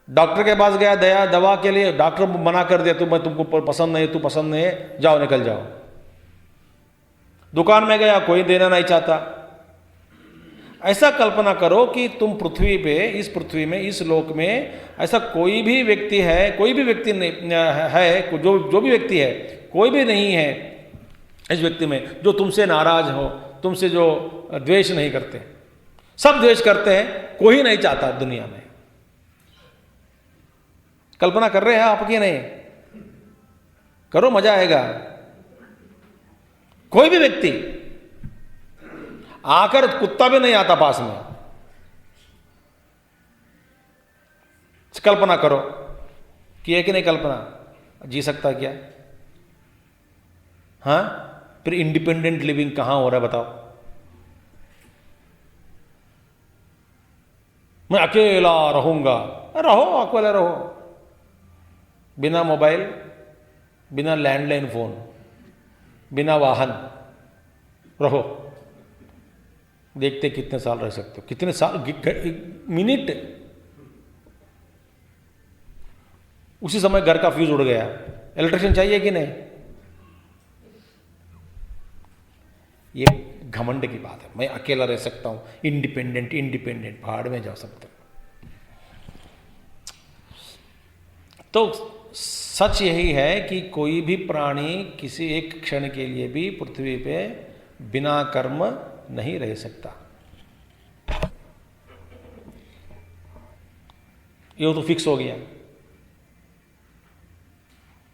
डॉक्टर के पास गया दवा के लिए, डॉक्टर मना कर दिया, मैं तुमको पसंद नहीं, तू पसंद नहीं है, जाओ निकल जाओ। दुकान में गया, कोई देना नहीं चाहता। ऐसा कल्पना करो कि तुम पृथ्वी पे, इस पृथ्वी में, इस लोक में ऐसा कोई भी व्यक्ति है, कोई भी व्यक्ति नहीं है, जो भी व्यक्ति है, कोई भी नहीं है इस व्यक्ति में जो तुमसे नाराज हो, तुमसे जो द्वेष नहीं करते। सब द्वेष करते हैं, कोई नहीं चाहता दुनिया में। कल्पना कर रहे हैं आप कि नहीं? करो, मजा आएगा। कोई भी व्यक्ति आकर, कुत्ता भी नहीं आता पास में। कल्पना करो कि एक ही नहीं कल्पना, जी सकता क्या? हाँ, फिर इंडिपेंडेंट लिविंग कहां हो रहा है बताओ? मैं अकेला रहूंगा, रहो, अकेला रहो, बिना मोबाइल, बिना लैंडलाइन फोन, बिना वाहन रहो। देखते कितने साल रह सकते हो, कितने साल, मिनट। उसी समय घर का फ्यूज उड़ गया, इलेक्ट्रिशियन चाहिए कि नहीं? ये घमंड की बात है। मैं अकेला रह सकता हूं, इंडिपेंडेंट, पहाड़ में जा सकता हूं। तो सच यही है कि कोई भी प्राणी किसी एक क्षण के लिए भी पृथ्वी पे बिना कर्म नहीं रह सकता। ये तो फिक्स हो गया।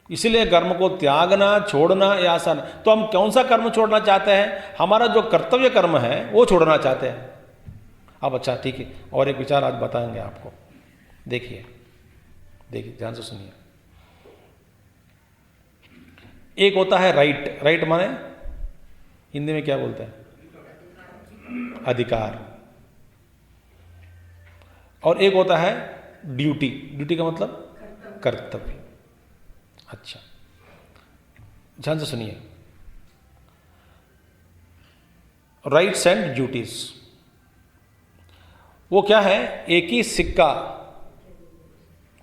इसलिए कर्म को त्यागना, छोड़ना ये आसान है। तो हम कौन सा कर्म छोड़ना चाहते हैं? हमारा जो कर्तव्य कर्म है वो छोड़ना चाहते हैं। अब अच्छा ठीक है, और एक विचार आज बताएंगे आपको। देखिए ध्यान से सुनिए। एक होता है राइट माने हिंदी में क्या बोलते हैं? अधिकार। और एक होता है ड्यूटी का मतलब कर्तव्य। अच्छा, ध्यान से सुनिए। राइट्स एंड ड्यूटीज वो क्या है? एक ही सिक्का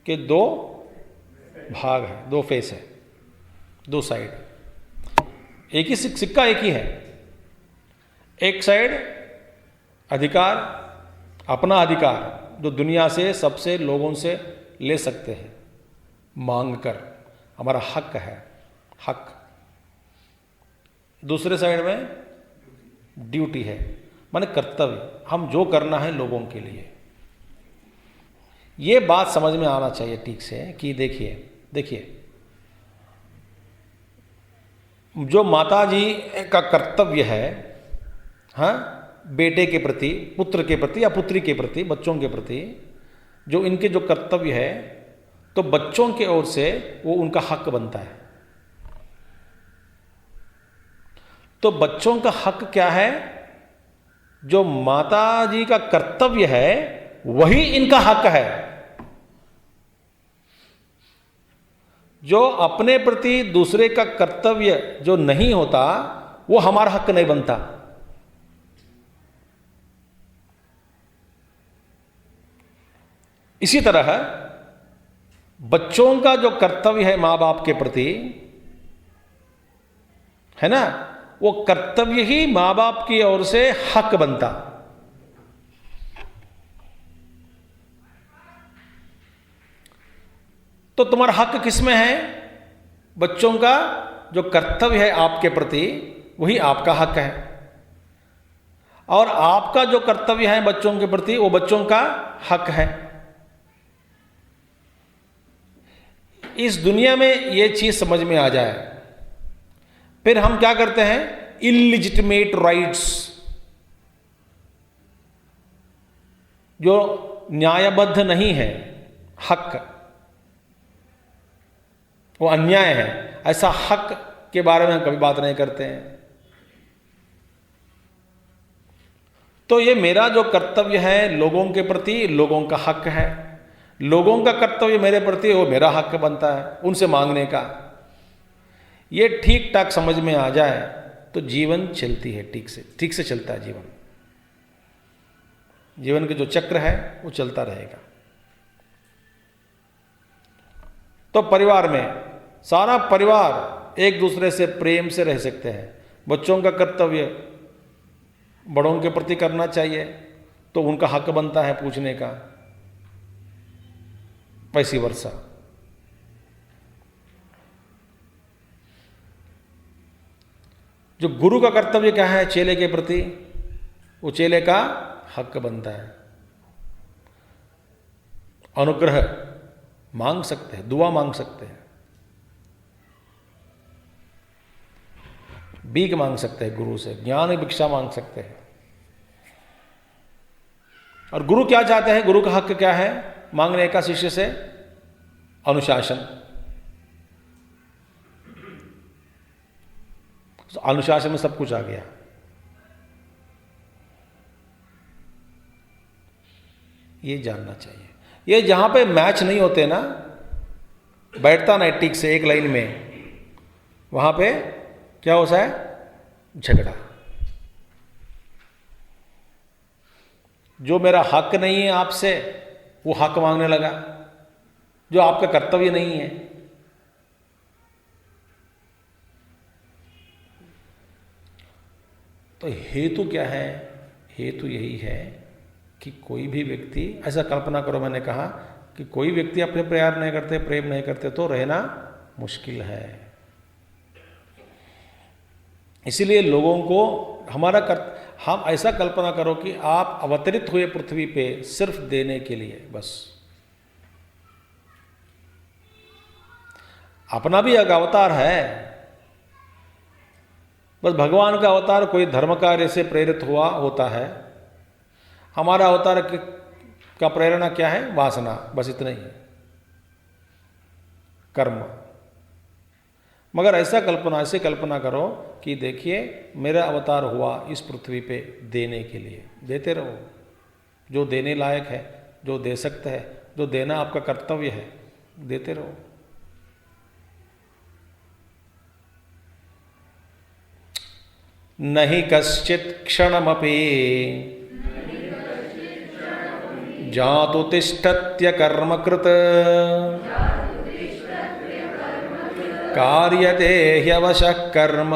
के दो भाग है, दो फेस है, दो साइड। एक ही सिक्का एक ही है। एक साइड अधिकार, अपना अधिकार जो दुनिया से, सबसे, लोगों से ले सकते हैं मांग कर, हमारा हक है, हक। दूसरे साइड में ड्यूटी है, माने कर्तव्य, हम जो करना है लोगों के लिए। ये बात समझ में आना चाहिए ठीक से कि देखिए जो माता जी का कर्तव्य है, हाँ, बेटे के प्रति, पुत्र के प्रति या पुत्री के प्रति, बच्चों के प्रति जो इनके जो कर्तव्य है, तो बच्चों के ओर से वो उनका हक बनता है। तो बच्चों का हक क्या है? जो माता जी का कर्तव्य है वही इनका हक है। जो अपने प्रति दूसरे का कर्तव्य जो नहीं होता वो हमारा हक नहीं बनता। इसी तरह बच्चों का जो कर्तव्य है मां बाप के प्रति, है ना, वो कर्तव्य ही मां बाप की ओर से हक बनता। तो तुम्हारा हक किसमें है? बच्चों का जो कर्तव्य है आपके प्रति वही आपका हक है, और आपका जो कर्तव्य है बच्चों के प्रति वो बच्चों का हक है। इस दुनिया में ये चीज समझ में आ जाए, फिर हम क्या करते हैं? इलिजिटिमेट राइट्स, जो न्यायबद्ध नहीं है हक, वो अन्याय है, ऐसा हक के बारे में हम कभी बात नहीं करते हैं। तो ये मेरा जो कर्तव्य है लोगों के प्रति, लोगों का हक है। लोगों का कर्तव्य मेरे प्रति वो मेरा हक बनता है उनसे मांगने का। ये ठीक ठाक समझ में आ जाए तो जीवन चलती है, ठीक से चलता है जीवन। जीवन के जो चक्र है वो चलता रहेगा। तो परिवार में सारा परिवार एक दूसरे से प्रेम से रह सकते हैं। बच्चों का कर्तव्य बड़ों के प्रति करना चाहिए, तो उनका हक बनता है पूछने का, वैसी वर्षा। जो गुरु का कर्तव्य क्या है चेले के प्रति, वो चेले का हक बनता है। अनुग्रह मांग सकते हैं, दुआ मांग सकते हैं, भीख मांग सकते हैं गुरु से, ज्ञान भिक्षा मांग सकते हैं। और गुरु क्या चाहते हैं? गुरु का हक क्या है मांगने का शिष्य से? अनुशासन। तो अनुशासन में सब कुछ आ गया। ये जानना चाहिए। ये जहां पे मैच नहीं होते ना, बैठता नहीं ठीक से एक लाइन में, वहां पे क्या होता है? झगड़ा। जो मेरा हक नहीं है आपसे वो हक मांगने लगा, जो आपका कर्तव्य नहीं है। तो हेतु क्या है? हेतु यही है कि कोई भी व्यक्ति, ऐसा कल्पना करो, मैंने कहा कि कोई व्यक्ति अपने प्यार नहीं करते, प्रेम नहीं करते तो रहना मुश्किल है। इसीलिए लोगों को हम ऐसा कल्पना करो कि आप अवतरित हुए पृथ्वी पे सिर्फ देने के लिए, बस। अपना भी एक अवतार है, बस भगवान का अवतार कोई धर्म कार्य से प्रेरित हुआ होता है। हमारा अवतार का प्रेरणा क्या है? वासना, बस इतना ही है, कर्म। मगर ऐसे कल्पना करो कि देखिए मेरा अवतार हुआ इस पृथ्वी पे देने के लिए, देते रहो। जो देने लायक है, जो दे सकते हैं, जो देना आपका कर्तव्य है, देते रहो। नहीं कश्चित् क्षणमपि जातु तिष्ठत्य कर्मकृत कार्यते ह्यवशः कर्म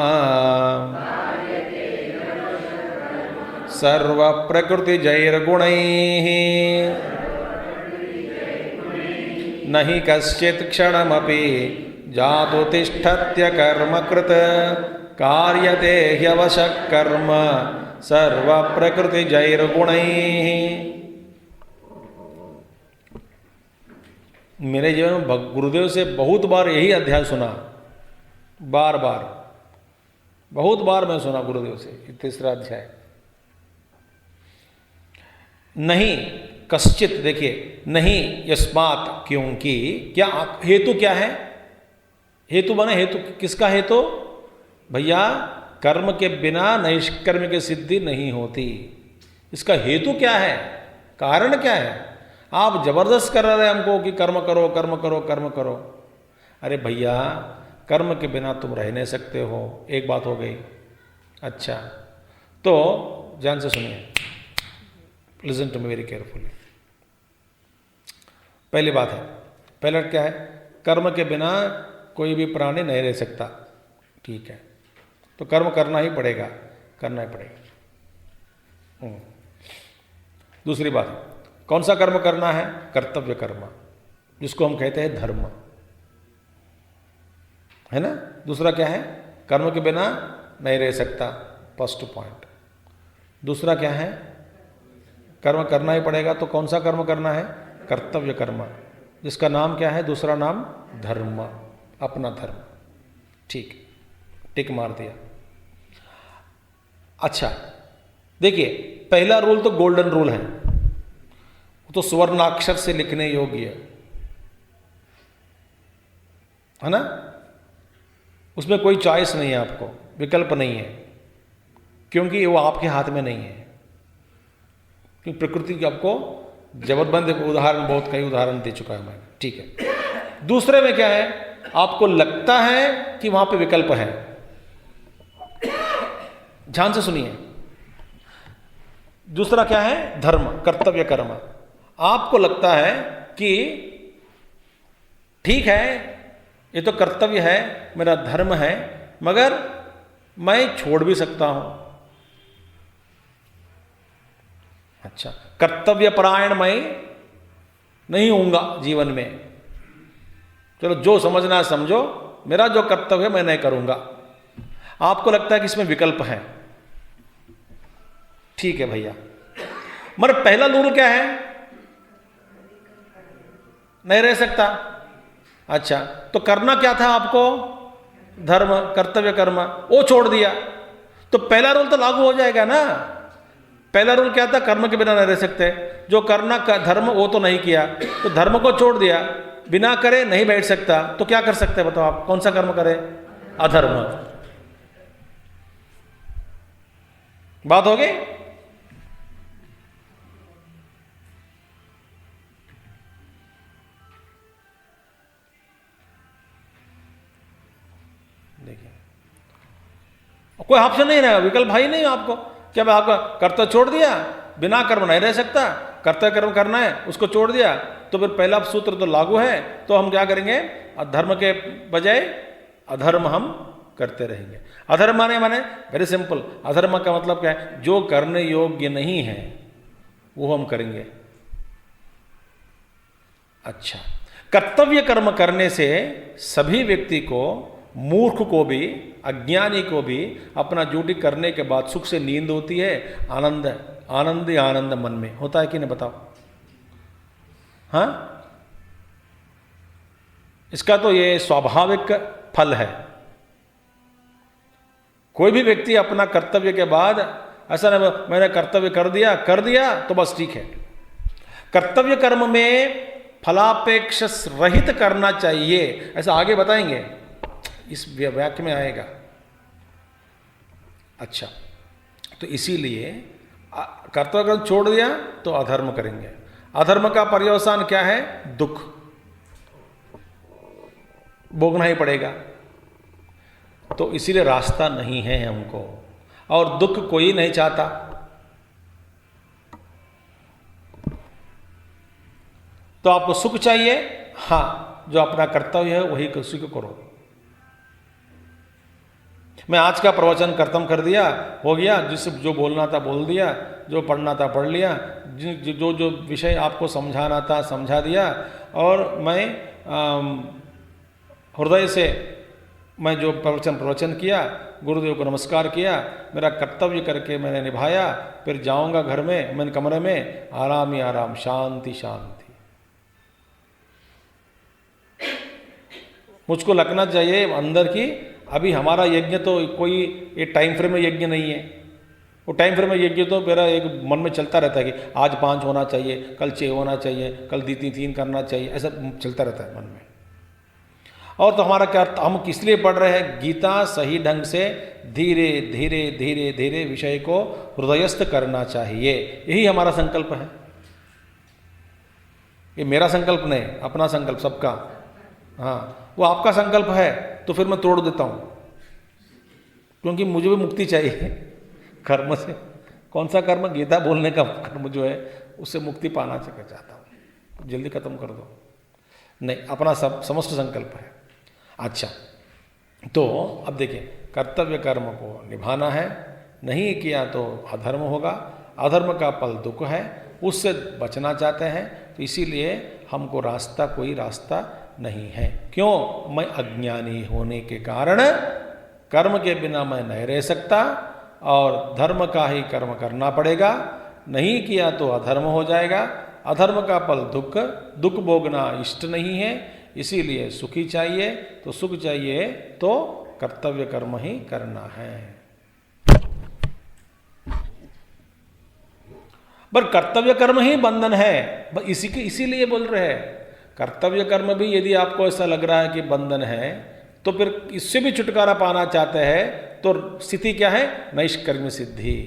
सर्वप्रकृतिजैर्गुणैः नहि कश्चित् क्षणमपि जातु तिष्ठत्य कर्मकृत कार्यते ह्यवशः कर्म सर्वप्रकृतिजैर्गुणैः। मेरे जीवन में गुरुदेव से बहुत बार यही अध्याय सुना, बार बार, बहुत बार मैं सुना गुरुदेव से, तीसरा अध्याय। नहीं कश्चित, देखिए, नहीं यस्मात्, क्योंकि, क्या हेतु क्या है? हेतु बने, हेतु किसका हेतु? भैया कर्म के बिना नैष्कर्म की सिद्धि नहीं होती। इसका हेतु क्या है? कारण क्या है? आप जबरदस्त कर रहे हैं हमको कि कर्म करो कर्म करो कर्म करो। अरे भैया कर्म के बिना तुम रह नहीं सकते हो, एक बात हो गई। अच्छा, तो ध्यान से सुनिए, listen to me very carefully. पहली बात है, पहला क्या है? कर्म के बिना कोई भी प्राणी नहीं रह सकता, ठीक है, तो कर्म करना ही पड़ेगा, करना ही पड़ेगा। दूसरी बात, कौन सा कर्म करना है? कर्तव्य कर्म, जिसको हम कहते हैं धर्म, है ना। दूसरा क्या है? कर्म के बिना नहीं रह सकता, फर्स्ट पॉइंट। दूसरा क्या है? कर्म करना ही पड़ेगा, तो कौन सा कर्म करना है? कर्तव्य कर्म, जिसका नाम क्या है? दूसरा नाम धर्म, अपना धर्म, ठीक, टिक मार दिया। अच्छा देखिए, पहला रूल तो गोल्डन रूल है, वो तो स्वर्णाक्षर से लिखने योग्य है ना, उसमें कोई चॉइस नहीं है, आपको विकल्प नहीं है, क्योंकि वो आपके हाथ में नहीं है। क्योंकि प्रकृति की आपको जबरदस्त उदाहरण, बहुत कई उदाहरण दे चुका है मैं, ठीक है। दूसरे में क्या है? आपको लगता है कि वहां पे विकल्प है, ध्यान से सुनिए। दूसरा क्या है? धर्म, कर्तव्य कर्म। आपको लगता है कि ठीक है, ये तो कर्तव्य है, मेरा धर्म है, मगर मैं छोड़ भी सकता हूं। अच्छा, कर्तव्य परायण मैं नहीं होऊंगा जीवन में, चलो जो समझना है समझो, मेरा जो कर्तव्य है मैं नहीं करूंगा। आपको लगता है कि इसमें विकल्प है, ठीक है भैया, मगर पहला रूल क्या है? नहीं रह सकता। अच्छा, तो करना क्या था आपको? धर्म, कर्तव्य कर्म, वो छोड़ दिया, तो पहला रूल तो लागू हो जाएगा ना। पहला रूल क्या था? कर्म के बिना नहीं रह सकते, जो करना का धर्म वो तो नहीं किया, तो धर्म को छोड़ दिया, बिना करे नहीं बैठ सकता, तो क्या कर सकते हैं बताओ आप? कौन सा कर्म करे? अधर्म। बात हो गई? देखिए, कोई ऑप्शन नहीं रहेगा, विकल्प भाई नहीं आपको। क्या मैं आपका कर्तव्य छोड़ दिया, बिना कर्म नहीं रह सकता, कर्तव्य कर्म करना है, उसको छोड़ दिया, तो फिर पहला सूत्र तो लागू है, तो हम क्या करेंगे? धर्म के बजाय अधर्म हम करते रहेंगे। अधर्म माने वेरी सिंपल, अधर्म का मतलब क्या है? जो करने योग्य नहीं है वो हम करेंगे। अच्छा, कर्तव्य कर्म करने से सभी व्यक्ति को, मूर्ख को भी, अज्ञानी को भी अपना ड्यूटी करने के बाद सुख से नींद होती है, आनंद आनंद आनंद मन में होता है कि नहीं बताओ? हाँ, इसका तो ये स्वाभाविक फल है। कोई भी व्यक्ति अपना कर्तव्य के बाद ऐसा नहीं मैंने कर्तव्य कर दिया तो बस ठीक है। कर्तव्य कर्म में फलापेक्ष रहित करना चाहिए, ऐसा आगे बताएंगे, इस वाक्य में आएगा। अच्छा, तो इसीलिए कर्तव्य कर्म छोड़ दिया तो अधर्म करेंगे। अधर्म का पर्यवसान क्या है? दुख भोगना ही पड़ेगा, तो इसीलिए रास्ता नहीं है हमको, और दुख कोई नहीं चाहता। तो आपको सुख चाहिए, हाँ, जो अपना कर्तव्य है वही उसी को करो। मैं आज का प्रवचन खत्म कर दिया, हो गया, जिससे जो बोलना था बोल दिया, जो पढ़ना था पढ़ लिया, जो जो विषय आपको समझाना था समझा दिया, और मैं हृदय से मैं जो प्रवचन किया, गुरुदेव को नमस्कार किया, मेरा कर्तव्य करके मैंने निभाया, फिर जाऊंगा घर में, मैंने कमरे में, आराम ही आराम, शांति शांति। मुझको लगना चाहिए अंदर की अभी हमारा यज्ञ तो कोई ये टाइम फ्रेम में यज्ञ नहीं है। वो टाइम फ्रेम में यज्ञ तो मेरा एक मन में चलता रहता है कि आज 5 होना चाहिए, कल 6 होना चाहिए, कल 3 करना चाहिए, ऐसा चलता रहता है मन में। और तो हमारा क्या, हम किस लिए पढ़ रहे हैं? गीता सही ढंग से धीरे धीरे धीरे धीरे विषय को हृदयस्थ करना चाहिए, यही हमारा संकल्प है। ये मेरा संकल्प नहीं, अपना संकल्प सबका। हाँ, वो आपका संकल्प है तो फिर मैं तोड़ देता हूँ, क्योंकि मुझे भी मुक्ति चाहिए कर्म से। कौन सा कर्म? गीता बोलने का कर्म जो है, उससे मुक्ति पाना चाहता हूँ, जल्दी खत्म कर दो। नहीं, अपना सब समस्त संकल्प है। अच्छा, तो अब देखिए, कर्तव्य कर्म को निभाना है, नहीं किया तो अधर्म होगा, अधर्म का फल दुख है, उससे बचना चाहते हैं, तो इसीलिए हमको रास्ता कोई रास्ता नहीं है। क्यों? मैं अज्ञानी होने के कारण कर्म के बिना मैं नहीं रह सकता, और धर्म का ही कर्म करना पड़ेगा, नहीं किया तो अधर्म हो जाएगा, अधर्म का फल दुख, दुख भोगना इष्ट नहीं है, इसीलिए सुखी चाहिए, तो सुख चाहिए तो कर्तव्य कर्म ही करना है। पर कर्तव्य कर्म ही बंधन है, इसीलिए बोल रहे हैं कर्तव्य कर्म भी यदि आपको ऐसा लग रहा है कि बंधन है, तो फिर इससे भी छुटकारा पाना चाहते हैं, तो स्थिति क्या है? नैष्कर्म्य सिद्धि।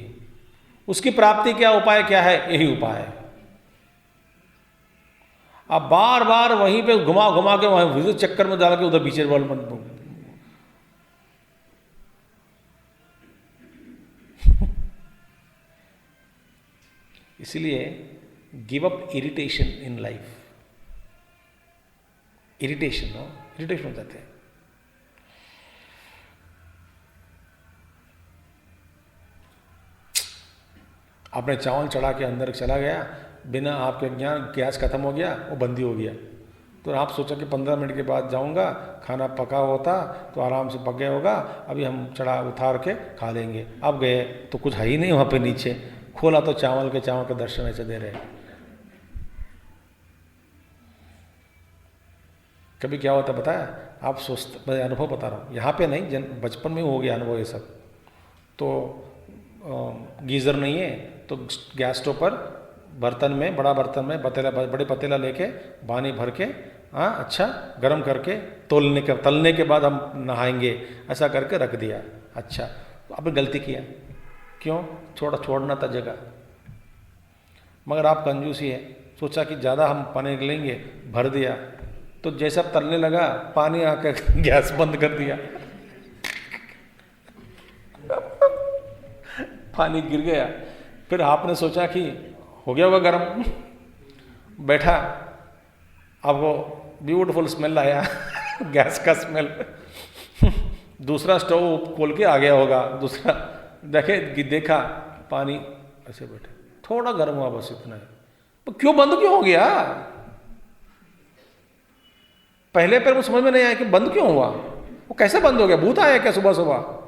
उसकी प्राप्ति क्या उपाय क्या है? यही उपाय है। आप बार बार वहीं पे घुमा घुमा के वहां विद्युत चक्कर में डाल के उधर पीछे बॉल मत। इसलिए give up irritation in life. Irritation हो जाते हैं। आपने चावल चढ़ा के अंदर चला गया, बिना आपके ज्ञान गैस खत्म हो गया, वो बंदी हो गया, तो आप सोचा कि 15 मिनट के बाद जाऊंगा, खाना पका होता तो आराम से पक गया होगा, अभी हम चढ़ा उतार के खा लेंगे। अब गए तो कुछ है ही नहीं वहाँ पे नीचे, खोला तो चावल के दर्शन ऐसे दे रहे। कभी क्या होता पता है? आप सोचते, मैं अनुभव बता रहा हूँ, यहाँ पे नहीं, बचपन में हो गया अनुभव ये सब। तो गीज़र नहीं है, तो गैस स्टोव पर बर्तन में, बड़ा बर्तन में बड़े पतीला लेके पानी भर के, अच्छा गर्म करके, तलने के बाद हम नहाएंगे, ऐसा करके रख दिया। अच्छा, तो आपने गलती किया। क्यों? छोड़ना था जगह, मगर आप कंजूसी है, सोचा कि ज़्यादा हम पानी लेंगे, भर दिया, तो जैसा तलने लगा पानी आकर गैस बंद कर दिया, पानी गिर गया। फिर आपने सोचा कि हो गया होगा गर्म, बैठा, आपको ब्यूटीफुल स्मेल आया गैस का स्मेल। दूसरा स्टोव खोल के आ गया होगा, दूसरा देखा पानी ऐसे बैठे, थोड़ा गर्म हुआ, बस इतना है। तो क्यों बंद क्यों हो गया? पहले पर वो समझ में नहीं आया कि बंद क्यों हुआ, वो कैसे बंद हो गया, भूत आया क्या सुबह सुबह?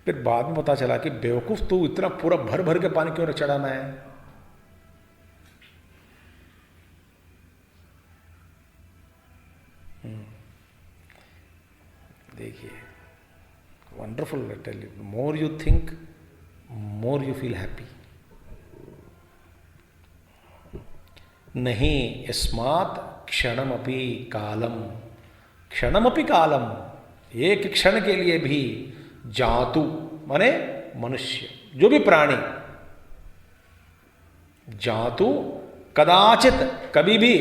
फिर बाद में पता चला कि बेवकूफ, तू इतना पूरा भर भर के पानी क्यों चढ़ाना है? देखिए, wonderful, tell you, more you think more you feel happy. नहीं यस्मात् क्षणमपि कालम, एक क्षण के लिए भी, जातु माने मनुष्य, जो भी प्राणी, जातु कदाचित, कभी भी,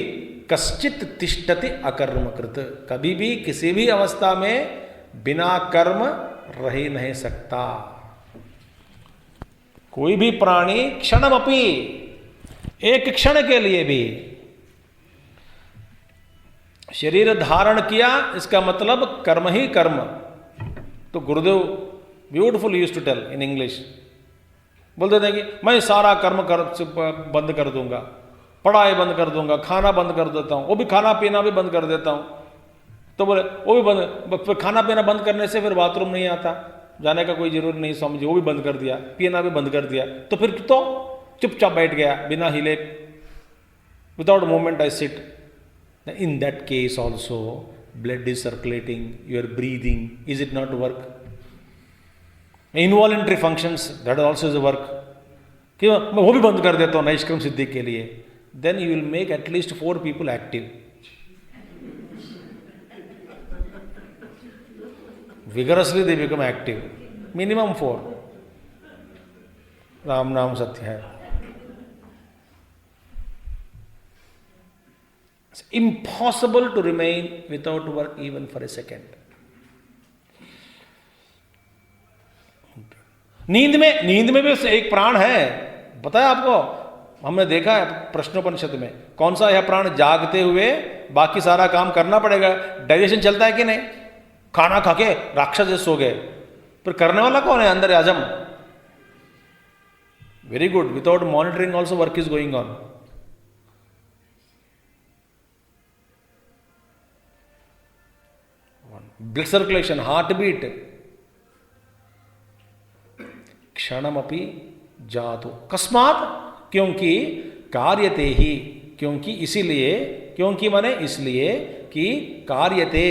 कश्चित तिष्ठति अकर्मकृत, कभी भी किसी भी अवस्था में बिना कर्म रह ही नहीं सकता। कोई भी प्राणी क्षणमपि, एक क्षण के लिए भी, शरीर धारण किया इसका मतलब कर्म ही कर्म। तो Gurudev beautiful used to tell in English, बोलते थे कि मैं सारा कर्म बंद कर दूंगा, पढ़ाई बंद कर दूंगा, खाना बंद कर देता हूँ, वो भी खाना पीना भी बंद कर देता हूँ। तो बोले वो भी बंद, फिर खाना पीना बंद करने से फिर बाथरूम नहीं आता, जाने का कोई जरूरत नहीं स्वामी जी, वो भी बंद कर दिया, पीना भी बंद कर दिया। तो फिर तो चुपचाप बैठ गया बिना हिले, without movement I sit. In that case also blood is circulating, you are breathing, is it not work? Involuntary functions that also is work. कि मैं वो भी बंद कर देता हूँ नैष्क्रम सिद्धि के लिए, then you will make at least 4 people active. vigorously they become active, minimum 4। Ram नाम सत्य है। It's impossible to remain without work even for a second। नींद में भी एक प्राण है, पता है आपको? हमने देखा है प्रश्नोपनिषद में, कौन सा यह प्राण जागते हुए बाकी सारा काम करना पड़ेगा, डाइजेशन चलता है कि नहीं? खाना खा के राक्षस जैसे सो गए, पर करने वाला कौन है? अंदर Azam. Very good, without monitoring also work is going on. Blood circulation, heartbeat, क्षणमपि जातु कस्मात, क्योंकि कार्यते ही, क्योंकि इसीलिए, क्योंकि माने इसलिए कि कार्यते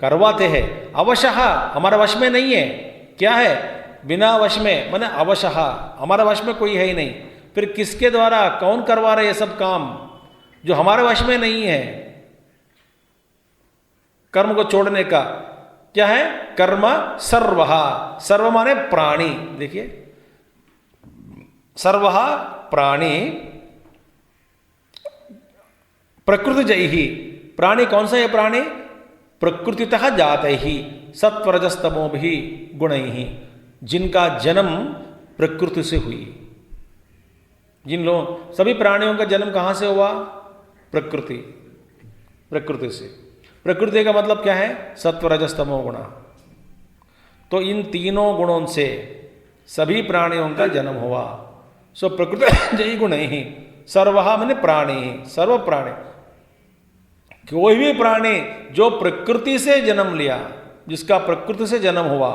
करवाते हैं, अवशः हमारा वश में नहीं है। क्या है? बिना वश में, माने अवशः हमारा वश में कोई है ही नहीं। फिर किसके द्वारा, कौन करवा रहे ये सब काम जो हमारे वश में नहीं है? कर्म को छोड़ने का क्या है? कर्म सर्वः, सर्व माने प्राणी। देखिए सर्वः प्राणी, प्रकृति जय ही, प्राणी कौन सा है? प्राणी प्रकृतितः जाते ही सत्वरजस्तमो भी गुण ही, जिनका जन्म प्रकृति से हुई। जिन लोग, सभी प्राणियों का जन्म कहां से हुआ? प्रकृति, प्रकृति से। प्रकृति का मतलब क्या है? सत्वरजस्तमो गुण। तो इन तीनों गुणों से सभी प्राणियों का जन्म हुआ। सो प्रकृति जय गुण ही, सर्वः माने प्राणी, सर्व प्राणी, कोई भी प्राणी जो प्रकृति से जन्म लिया, जिसका प्रकृति से जन्म हुआ,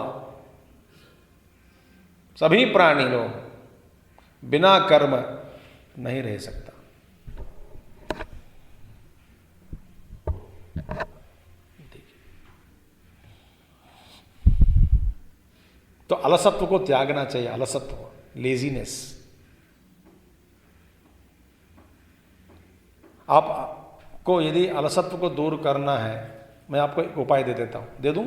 सभी प्राणी लोग बिना कर्म नहीं रह सकता। तो अलसत्व को त्यागना चाहिए, अलसत्व, लेजीनेस। आपको यदि अलसत्व को दूर करना है, मैं आपको एक उपाय दे देता हूं, दे दूं?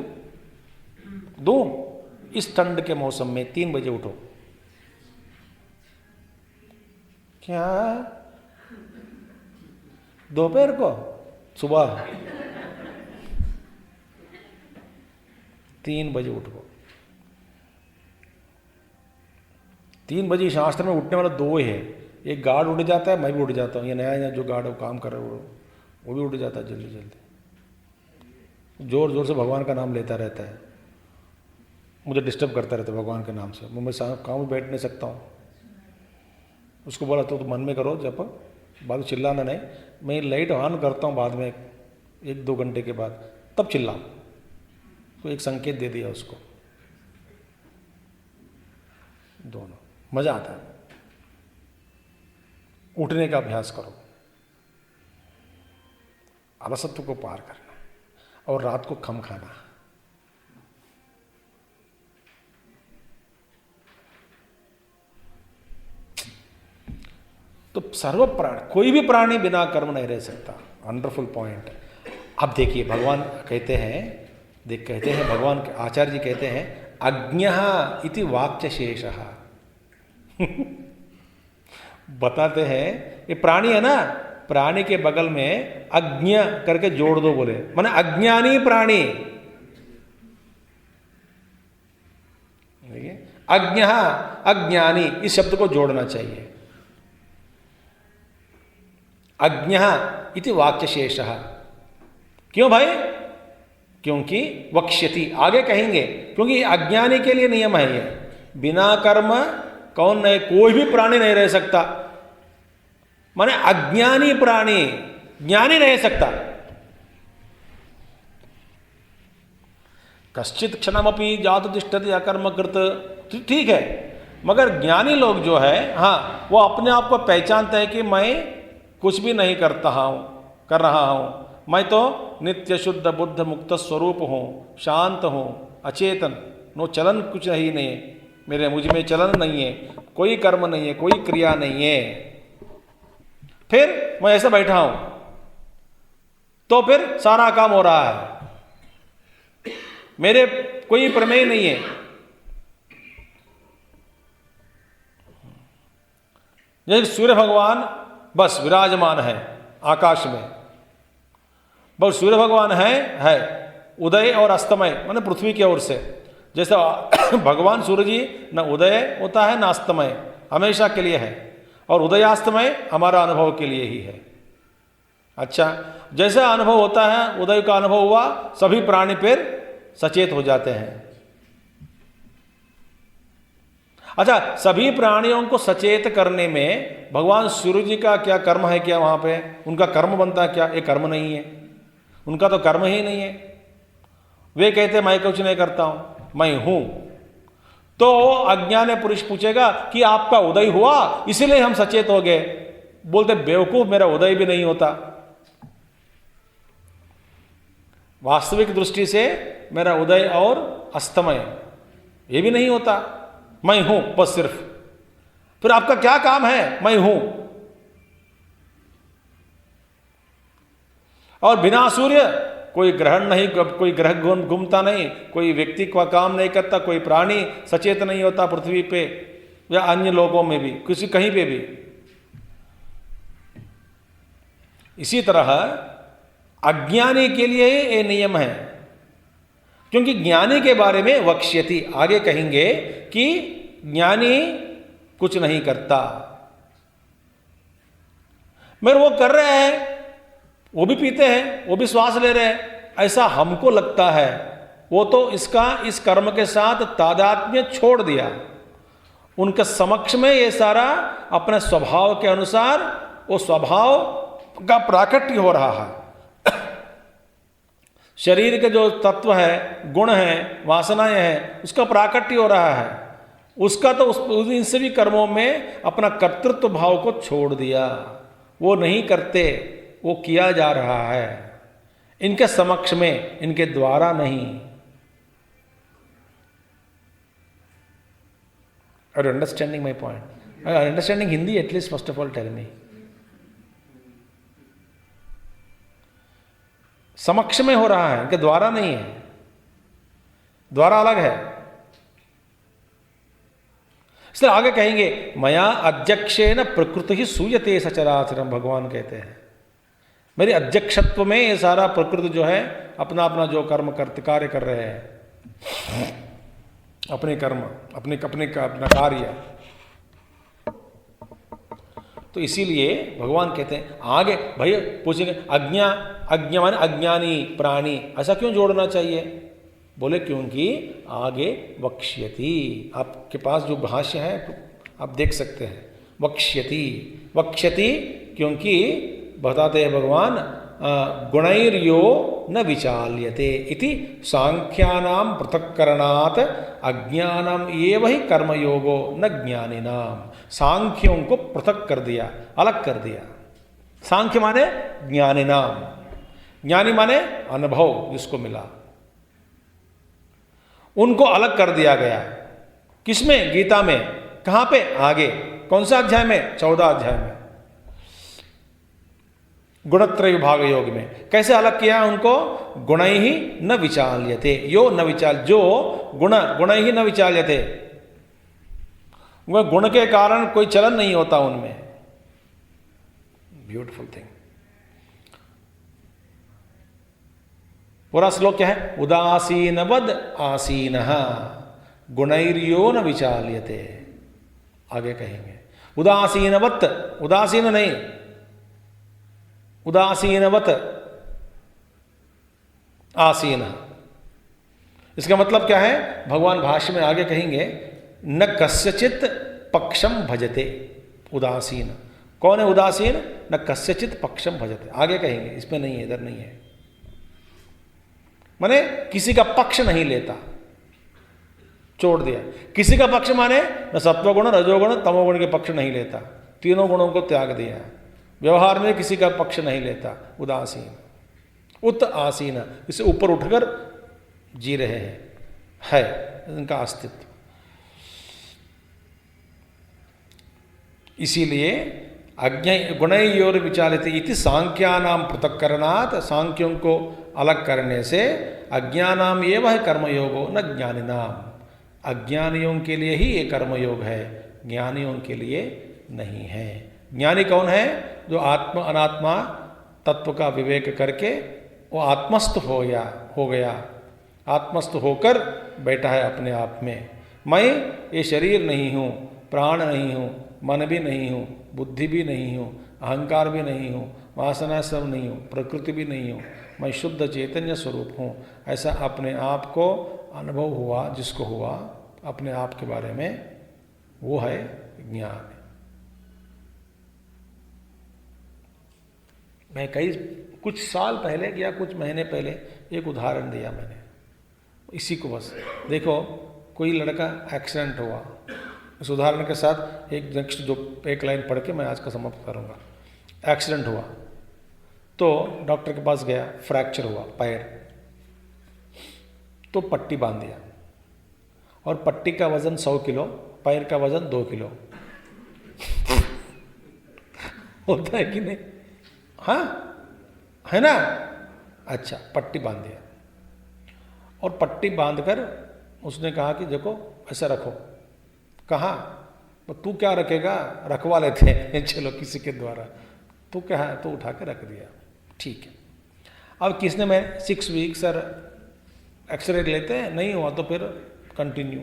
इस ठंड के मौसम में 3 बजे उठो। क्या? दोपहर को? सुबह 3 बजे उठो। 3 बजे शास्त्र में उठने वाला 2 ही है, एक गार्ड उठ जाता है, मैं भी उठ जाता हूँ, ये नया जो गार्ड वो काम कर रहा है वो भी उठ जाता है जल्दी जल्दी, जोर जोर से भगवान का नाम लेता रहता है, मुझे डिस्टर्ब करता रहता है भगवान के नाम से। मैं काम में बैठ नहीं सकता हूँ। उसको बोला तो मन में करो जब, बाद में चिल्लाना नहीं। मैं लाइट ऑन करता हूँ बाद में 1-2 घंटे के बाद, तब चिल्लाऊँ। तो एक संकेत दे दिया उसको, दोनों मजा आता है। उठने का अभ्यास करो, अलसत्व को पार करना, और रात को कम खाना। तो सर्व प्राणी, कोई भी प्राणी बिना कर्म नहीं रह सकता। Wonderful point. अब देखिए भगवान कहते हैं भगवान आचार्य जी कहते हैं, अज्ञः इति वाक्य शेषः। बताते हैं ये प्राणी है ना, प्राणी के बगल में अज्ञ करके जोड़ दो, बोले माने अज्ञानी प्राणी। अज्ञः अज्ञानी, इस शब्द को जोड़ना चाहिए। अज्ञः इति वाक्य शेषः, क्यों भाई? क्योंकि वक्ष्यति, आगे कहेंगे, क्योंकि अज्ञानी के लिए नियम है ये। बिना कर्म कौन नहीं, कोई भी प्राणी नहीं रह सकता। माने अज्ञानी प्राणी ज्ञानी रह सकता। कश्चित क्षणमपि जातु तिष्ठति अकर्मकृत, ठीक है, मगर ज्ञानी लोग जो है, हाँ, वो अपने आप को पहचानते हैं कि मैं कुछ भी नहीं कर रहा हूँ, मैं तो नित्य शुद्ध बुद्ध मुक्त स्वरूप हूँ, शांत हूँ, अचेतन, नो चलन कुछ नहीं है मेरे, मुझ में चलन नहीं है, कोई कर्म नहीं है, कोई क्रिया नहीं है, फिर मैं ऐसा बैठा हूं, तो फिर सारा काम हो रहा है, मेरे कोई प्रमेय नहीं है। जैसे सूर्य भगवान बस विराजमान है आकाश में, बस सूर्य भगवान है उदय और अस्तमय, माने पृथ्वी की ओर से। जैसे भगवान सूर्य जी न उदय होता है न अस्तमय, हमेशा के लिए है, और उदयास्तमय हमारा अनुभव के लिए ही है। अच्छा, जैसा अनुभव होता है, उदय का अनुभव हुआ, सभी प्राणी फिर सचेत हो जाते हैं। अच्छा, सभी प्राणियों को सचेत करने में भगवान सूर्य जी का क्या कर्म है? क्या वहां पे उनका कर्म बनता है क्या? ये कर्म नहीं है, उनका तो कर्म ही नहीं है। वे कहते मैं कुछ नहीं करता हूं, मैं हूं। तो अज्ञानी पुरुष पूछेगा कि आपका उदय हुआ इसलिए हम सचेत हो गए। बोलते बेवकूफ, मेरा उदय भी नहीं होता। वास्तविक दृष्टि से मेरा उदय और अस्तमय ये भी नहीं होता, मैं हूं बस सिर्फ। फिर आपका क्या काम है? मैं हूं। और बिना सूर्य कोई ग्रहण नहीं, कोई ग्रह घूमता नहीं, कोई व्यक्ति का काम नहीं करता, कोई प्राणी सचेत नहीं होता पृथ्वी पे या अन्य लोगों में भी, किसी कहीं पे भी। इसी तरह अज्ञानी के लिए ये नियम है, क्योंकि ज्ञानी के बारे में वक्ष्यति, आगे कहेंगे कि ज्ञानी कुछ नहीं करता। मगर वो कर रहे हैं, वो भी पीते हैं, वो भी श्वास ले रहे हैं, ऐसा हमको लगता है। वो तो इस कर्म के साथ तादात्म्य छोड़ दिया। उनके समक्ष में ये सारा अपने स्वभाव के अनुसार, वो स्वभाव का प्राकट्य हो रहा है। शरीर के जो तत्व है, गुण है, वासनाएं हैं, उसका प्राकट्य हो रहा है। उसका तो इन सभी कर्मों में अपना कर्तृत्व भाव को छोड़ दिया। वो नहीं करते, वो किया जा रहा है इनके समक्ष में, इनके द्वारा नहीं। Are you understanding my point? Are you understanding Hindi? At least first of all tell me. समक्ष में हो रहा है, इनके द्वारा नहीं है। द्वारा अलग है। इसलिए आगे कहेंगे मया अध्यक्षेन प्रकृति ही सूयते सचराचरम, भगवान कहते हैं मेरे अध्यक्षत्व में ये सारा प्रकृति जो है अपना अपना जो कर्म कार्य कर रहे हैं, अपने कर्म, अपना कार्य। तो इसीलिए भगवान कहते हैं आगे, भैया पूछेंगे अज्ञा माने अज्ञानी प्राणी, ऐसा क्यों जोड़ना चाहिए? बोले क्योंकि आगे वक्ष्यति, आपके पास जो भाष्य है आप देख सकते हैं, वक्ष्यति क्योंकि बताते हैं भगवान गुणैर्यो न विचाल्यते इति सांख्यानां पृथक्करणात् अज्ञानम एव ही कर्मयोगो न ज्ञानिनाम। सांख्यों को पृथक कर दिया, अलग कर दिया। सांख्य माने ज्ञानिनाम, ज्ञानी माने अनुभव जिसको मिला, उनको अलग कर दिया गया। किसमें? गीता में। कहां पे? आगे। कौन सा अध्याय में? 14 अध्याय में, गुणत्रय विभाग योग में। कैसे अलग किया उनको? गुण ही न विचाल्यते, यो न विचाल, जो गुण ही न विचाल्यते, वह गुण के कारण कोई चलन नहीं होता उनमें। Beautiful thing. पूरा श्लोक क्या है? उदासीनवद आसीनः गुणैर्यो न विचाल्यते। आगे कहेंगे उदासीनवत, उदासीन नहीं, उदासीनवत आसीन। इसका मतलब क्या है? भगवान भाष्य में आगे कहेंगे, न कस्यचित पक्षम भजते उदासीन। कौन है उदासीन? न कस्यचित पक्षम भजते। आगे कहेंगे, इसमें नहीं है, इधर नहीं है। माने किसी का पक्ष नहीं लेता, छोड़ दिया। किसी का पक्ष माने न सत्वगुण, रजोगुण, तमोगुण के पक्ष नहीं लेता, तीनों गुणों को त्याग दिया। व्यवहार में किसी का पक्ष नहीं लेता, उदासीन। उत आसीन, इससे ऊपर उठकर जी रहे हैं, है इनका अस्तित्व। इसीलिए अज्ञ गुणयोर विचालित इति सांख्यानाम पृथक्करणात्, सांख्यों को अलग करने से अज्ञानाम एव है कर्मयोगो न ज्ञानिनाम। अज्ञानियों के लिए ही ये कर्मयोग है, ज्ञानियों के लिए नहीं है। ज्ञानी कौन है? जो आत्म अनात्मा तत्व का विवेक करके वो आत्मस्थ हो गया, आत्मस्थ होकर बैठा है अपने आप में। मैं ये शरीर नहीं हूँ, प्राण नहीं हूँ, मन भी नहीं हूँ, बुद्धि भी नहीं हूँ, अहंकार भी नहीं हूँ, वासना सब नहीं हूँ, प्रकृति भी नहीं हूँ, मैं शुद्ध चैतन्य स्वरूप हूँ। ऐसा अपने आप को अनुभव हुआ, जिसको हुआ अपने आप के बारे में, वो है ज्ञान। मैं कुछ साल पहले या कुछ महीने पहले एक उदाहरण दिया मैंने, इसी को बस देखो। कोई लड़का एक्सीडेंट हुआ, इस उदाहरण के साथ एक नेक्स्ट जो एक लाइन पढ़ के मैं आज का समाप्त करूँगा। एक्सीडेंट हुआ तो डॉक्टर के पास गया, फ्रैक्चर हुआ पैर, तो पट्टी बांध दिया, और पट्टी का वजन 100 किलो, पैर का वजन 2 किलो होता है कि नहीं? हाँ, है ना? अच्छा, पट्टी बांध दिया, और पट्टी बांधकर उसने कहा कि देखो ऐसा रखो। कहा तो तू क्या रखेगा, रखवा लेते हैं चलो किसी के द्वारा। तो क्या है, तो उठा के रख दिया, ठीक है। अब किसने, मैं 6 वीक सर एक्सरे लेते हैं, नहीं हुआ तो फिर कंटिन्यू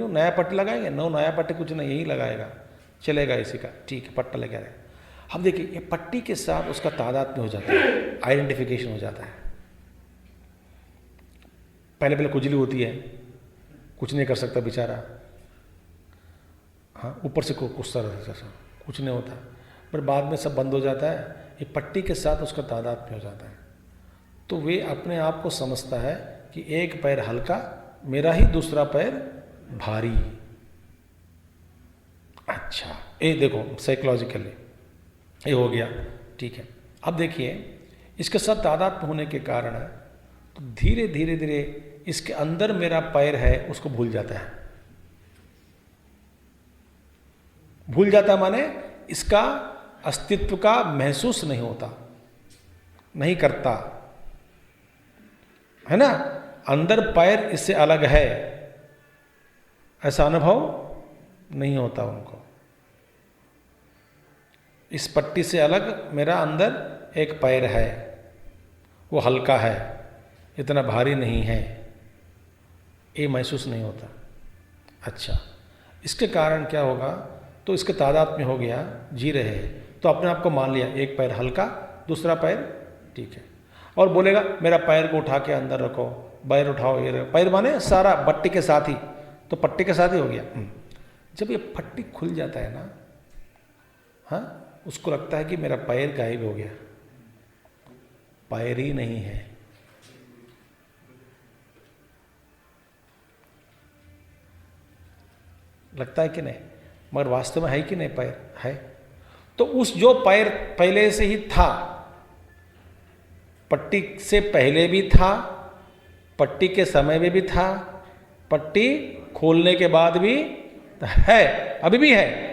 नया पट्टी लगाएंगे। नया पट्टी कुछ नहीं, यही लगाएगा, चलेगा इसी का, ठीक है, पट्टा लगा रहे। अब देखिए, ये पट्टी के साथ उसका तादात्म्य हो जाता है, आइडेंटिफिकेशन हो जाता है। पहले खुजली होती है, कुछ नहीं कर सकता बेचारा, हाँ, ऊपर से कुछता रहता है, कुछ नहीं होता, पर बाद में सब बंद हो जाता है। ये पट्टी के साथ उसका तादात्म्य हो जाता है, तो वे अपने आप को समझता है कि एक पैर हल्का, मेरा ही दूसरा पैर भारी। अच्छा, ये देखो साइकोलॉजिकली ये हो गया, ठीक है। अब देखिए, इसके साथ तादात्म्य होने के कारण तो धीरे धीरे धीरे इसके अंदर मेरा पैर है उसको भूल जाता है। भूल जाता माने इसका अस्तित्व का महसूस नहीं होता, नहीं करता, है ना? अंदर पैर इससे अलग है, ऐसा अनुभव नहीं होता उनको। इस पट्टी से अलग मेरा अंदर एक पैर है, वो हल्का है, इतना भारी नहीं है, ये महसूस नहीं होता। अच्छा, इसके कारण क्या होगा, तो इसके तादात्म्य हो गया, जी रहे हैं तो अपने आप को मान लिया, एक पैर हल्का, दूसरा पैर ठीक है, और बोलेगा मेरा पैर को उठा के अंदर रखो, पैर उठाओ, ये पैर माने सारा पट्टी के साथ ही, तो पट्टी के साथ ही हो गया। जब ये पट्टी खुल जाता है ना, हाँ, उसको लगता है कि मेरा पैर गायब हो गया, पैर ही नहीं है। लगता है कि नहीं? मगर वास्तव में है कि नहीं? पैर है। तो उस जो पैर पहले से ही था, पट्टी से पहले भी था, पट्टी के समय में भी था, पट्टी खोलने के बाद भी है, अभी भी है,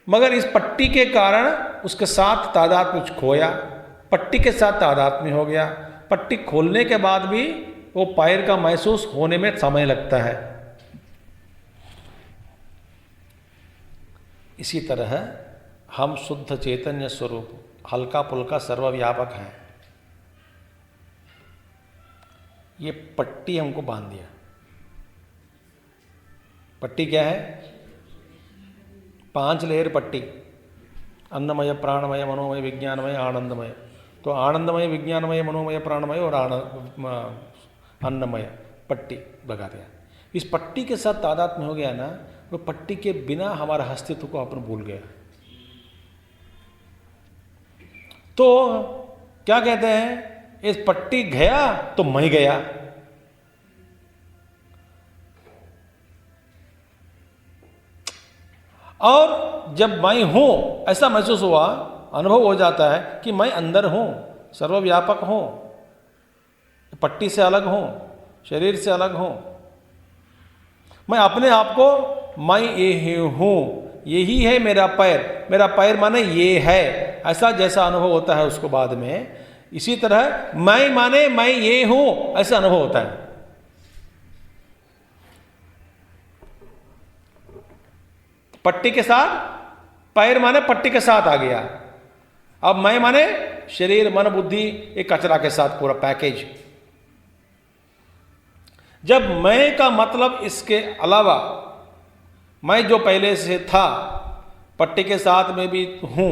मगर इस पट्टी के कारण उसके साथ तादात्म्य खोया, पट्टी के साथ तादात्म्य हो गया। पट्टी खोलने के बाद भी वो पैर का महसूस होने में समय लगता है। इसी तरह हम शुद्ध चैतन्य स्वरूप, हल्का पुल्का सर्वव्यापक है। ये पट्टी हमको बांध दिया। पट्टी क्या है? 5 लेयर पट्टी, अन्नमय, प्राणमय, मनोमय, विज्ञानमय, आनंदमय। तो आनंदमय, विज्ञानमय, मनोमय, प्राणमय और अन्नमय पट्टी लगा दिया। इस पट्टी के साथ तादात्म्य हो गया ना, वो पट्टी के बिना हमारे अस्तित्व को अपन भूल गया। तो क्या कहते हैं, इस पट्टी गया तो मैं गया। और जब मैं हूं ऐसा महसूस हुआ, अनुभव हो जाता है कि मैं अंदर हूं, सर्वव्यापक हूं, पट्टी से अलग हूं, शरीर से अलग हूं। मैं अपने आप को मैं ये हूं, यही है मेरा पैर, मेरा पैर माने ये है, ऐसा जैसा अनुभव होता है उसको बाद में, इसी तरह मैं माने मैं ये हूं ऐसा अनुभव होता है। पट्टी के साथ, पैर माने पट्टी के साथ आ गया। अब मैं माने शरीर, मन, बुद्धि, एक कचरा के साथ पूरा पैकेज। जब मैं का मतलब इसके अलावा मैं जो पहले से था, पट्टी के साथ में भी हूं,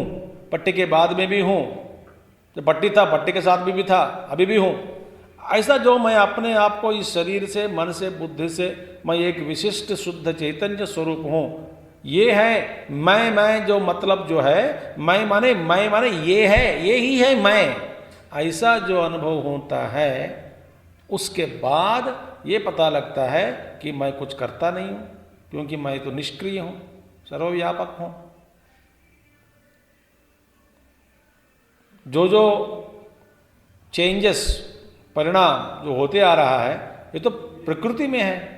पट्टी के बाद में भी हूं, जब पट्टी था पट्टी के साथ भी था, अभी भी हूं, ऐसा जो मैं अपने आप को इस शरीर से, मन से, बुद्धि से मैं एक विशिष्ट शुद्ध चैतन्य स्वरूप हूं, ये है मैं जो मतलब जो है, मैं माने ये है, ये ही है मैं, ऐसा जो अनुभव होता है, उसके बाद ये पता लगता है कि मैं कुछ करता नहीं हूं, क्योंकि मैं तो निष्क्रिय हूं, सर्वव्यापक हूं। जो चेंजेस, परिणाम जो होते आ रहा है, ये तो प्रकृति में है।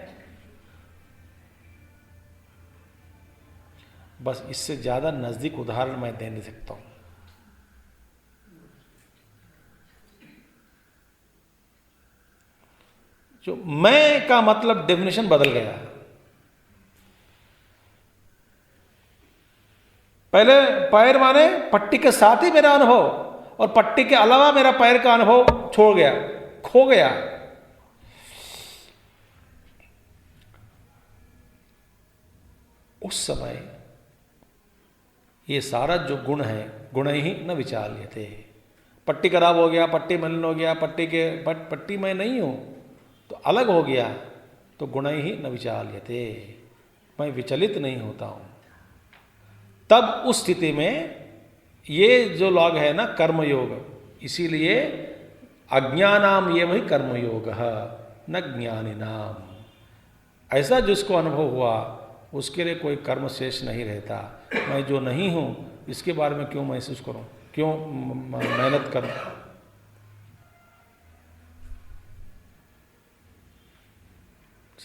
बस इससे ज्यादा नजदीक उदाहरण मैं दे नहीं सकता हूं। जो मैं का मतलब डेफिनेशन बदल गया। पहले पैर माने पट्टी के साथ ही मेरा अनुभव, और पट्टी के अलावा मेरा पैर का अनुभव छोड़ गया, खो गया। उस समय ये सारा जो गुण है, गुण ही न विचाल्यते। पट्टी खराब हो गया, पट्टी मलिन हो गया, पट्टी मैं नहीं हूं तो अलग हो गया, तो गुण ही न विचाल्यते, मैं विचलित नहीं होता हूं। तब उस स्थिति में ये जो लॉग है ना, कर्मयोग, इसीलिए अज्ञानाम ये वही कर्मयोग न ज्ञानिनाम। ऐसा जिसको अनुभव हुआ उसके लिए कोई कर्म शेष नहीं रहता। मैं जो नहीं हूं इसके बारे में क्यों महसूस करूं, क्यों मेहनत करूं।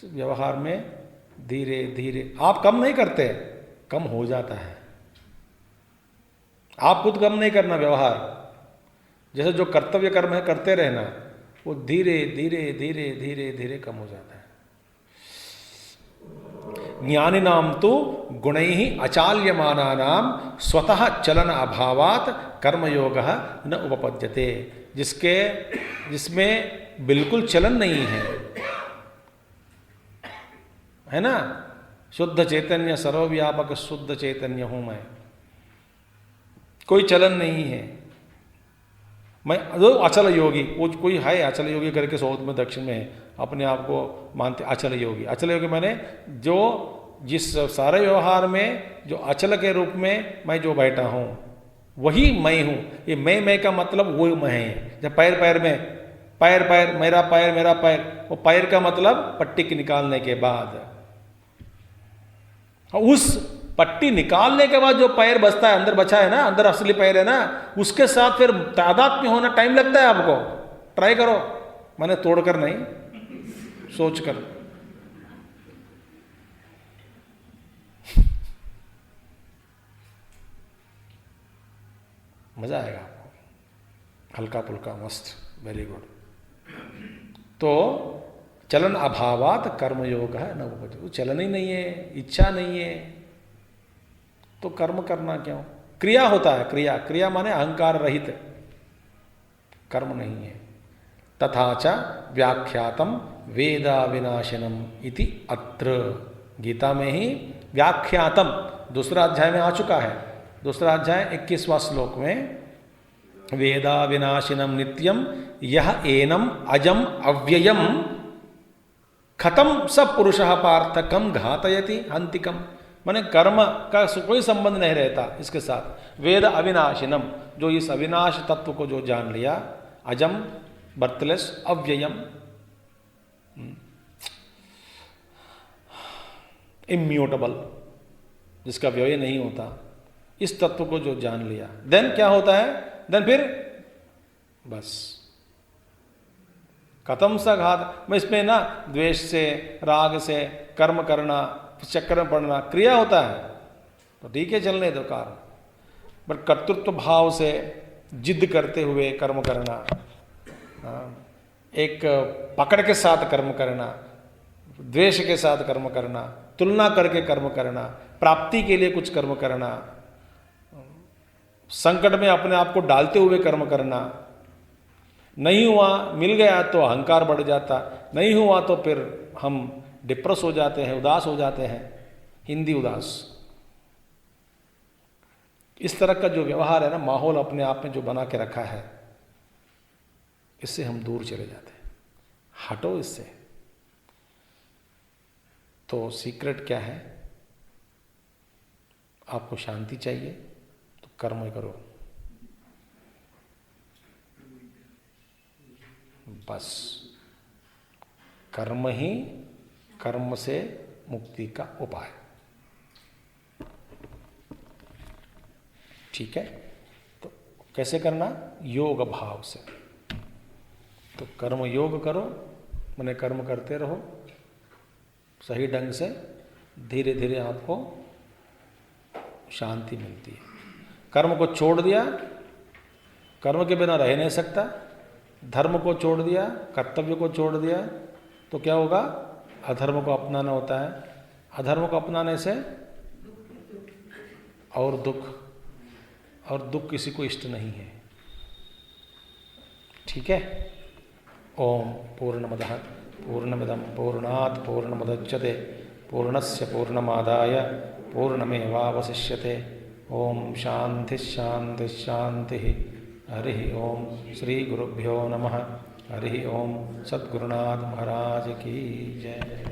व्यवहार में धीरे धीरे आप कम नहीं करते, कम हो जाता है। आप खुद कम नहीं करना व्यवहार, जैसे जो कर्तव्य कर्म है करते रहना, वो धीरे धीरे धीरे धीरे धीरे कम हो जाता है। ज्ञानिनाम तो गुणैहि अचाल्यमानानाम स्वतः चलन अभावात कर्मयोग न उपपद्यते। जिसमें बिल्कुल चलन नहीं है ना, शुद्ध चैतन्य, सर्वव्यापक शुद्ध चैतन्य हूं मैं, कोई चलन नहीं है। मैं जो अचल योगी, वो कोई है अचल योगी करके साउथ में, दक्षिण में है, अपने आप को मानते अचल योगी। अचल योगी मैंने जो जिस सारे व्यवहार में जो अचल के रूप में मैं जो बैठा हूं वही मैं हूं। ये मैं का मतलब वो मैं है। जब पैर में पैर मेरा पैर, वो पैर का मतलब पट्टी के निकालने के बाद, उस पट्टी निकालने के बाद जो पैर बचता है, अंदर बचा है ना, अंदर असली पैर है ना, उसके साथ फिर तादाद में होना टाइम लगता है आपको। ट्राई करो, मैंने तोड़कर नहीं, सोचकर। मजा आएगा आपको, हल्का फुल्का मस्त, वेरी गुड। तो चलन अभावात कर्मयोग है न, वो चलन ही नहीं है, इच्छा नहीं है, तो कर्म करना क्यों। क्रिया होता है, क्रिया माने अहंकार रहित, कर्म नहीं है। तथा च व्याख्यातम वेदा विनाशनम इति अत्र, गीता में ही व्याख्यातम दूसरा अध्याय में आ चुका है। दूसरा अध्याय 21वां श्लोक में वेदा विनाशिनम नित्यम यह एनम अजम अव्ययम खतम स पुरुषः पार्थ कम घातयति हंतिकम। माने कर्म का कोई संबंध नहीं रहता इसके साथ। वेद अविनाशिनम, जो इस अविनाश तत्व को जो जान लिया, अजम बर्थलेस अव्ययम इम्यूटेबल, जिसका व्यय नहीं होता, इस तत्व को जो जान लिया, देन क्या होता है? देन फिर बस खत्म सा घात। मैं इसमें ना द्वेष से राग से कर्म करना, चक्कर में पड़ना क्रिया होता है तो ठीक है, चलने दो कार्य, बट कर्तृत्व भाव से जिद करते हुए कर्म करना, एक पकड़ के साथ कर्म करना, द्वेष के साथ कर्म करना, तुलना करके कर्म करना, प्राप्ति के लिए कुछ कर्म करना, संकट में अपने आप को डालते हुए कर्म करना, नहीं हुआ मिल गया तो अहंकार बढ़ जाता, नहीं हुआ तो फिर हम डिप्रेस हो जाते हैं, उदास हो जाते हैं, हिंदी उदास। इस तरह का जो व्यवहार है ना, माहौल अपने आप में जो बना के रखा है, इससे हम दूर चले जाते हैं। हटो इससे। तो सीक्रेट क्या है? आपको शांति चाहिए तो कर्म करो, बस कर्म ही कर्म से मुक्ति का उपाय। ठीक है? तो कैसे करना? योग भाव से। तो कर्म योग करो, माने कर्म करते रहो सही ढंग से, धीरे धीरे आपको शांति मिलती है। कर्म को छोड़ दिया, कर्म के बिना रह नहीं सकता, धर्म को छोड़ दिया, कर्तव्य को छोड़ दिया, तो क्या होगा? अधर्म को अपनाना होता है। अधर्म को अपनाने से और दुख, और दुख किसी को इष्ट नहीं है। ठीक है? ओम पूर्णमदः पूर्णमिदं पूर्णात् पूर्णमुदच्यते पूर्णस्य पूर्णमादाय पूर्णमेवावशिष्यते। ओम शांति शांति शांति। हरि ओम। श्री गुरुभ्यो नमः। हरि ओम। सद्गुरुनाथ महाराज की जय।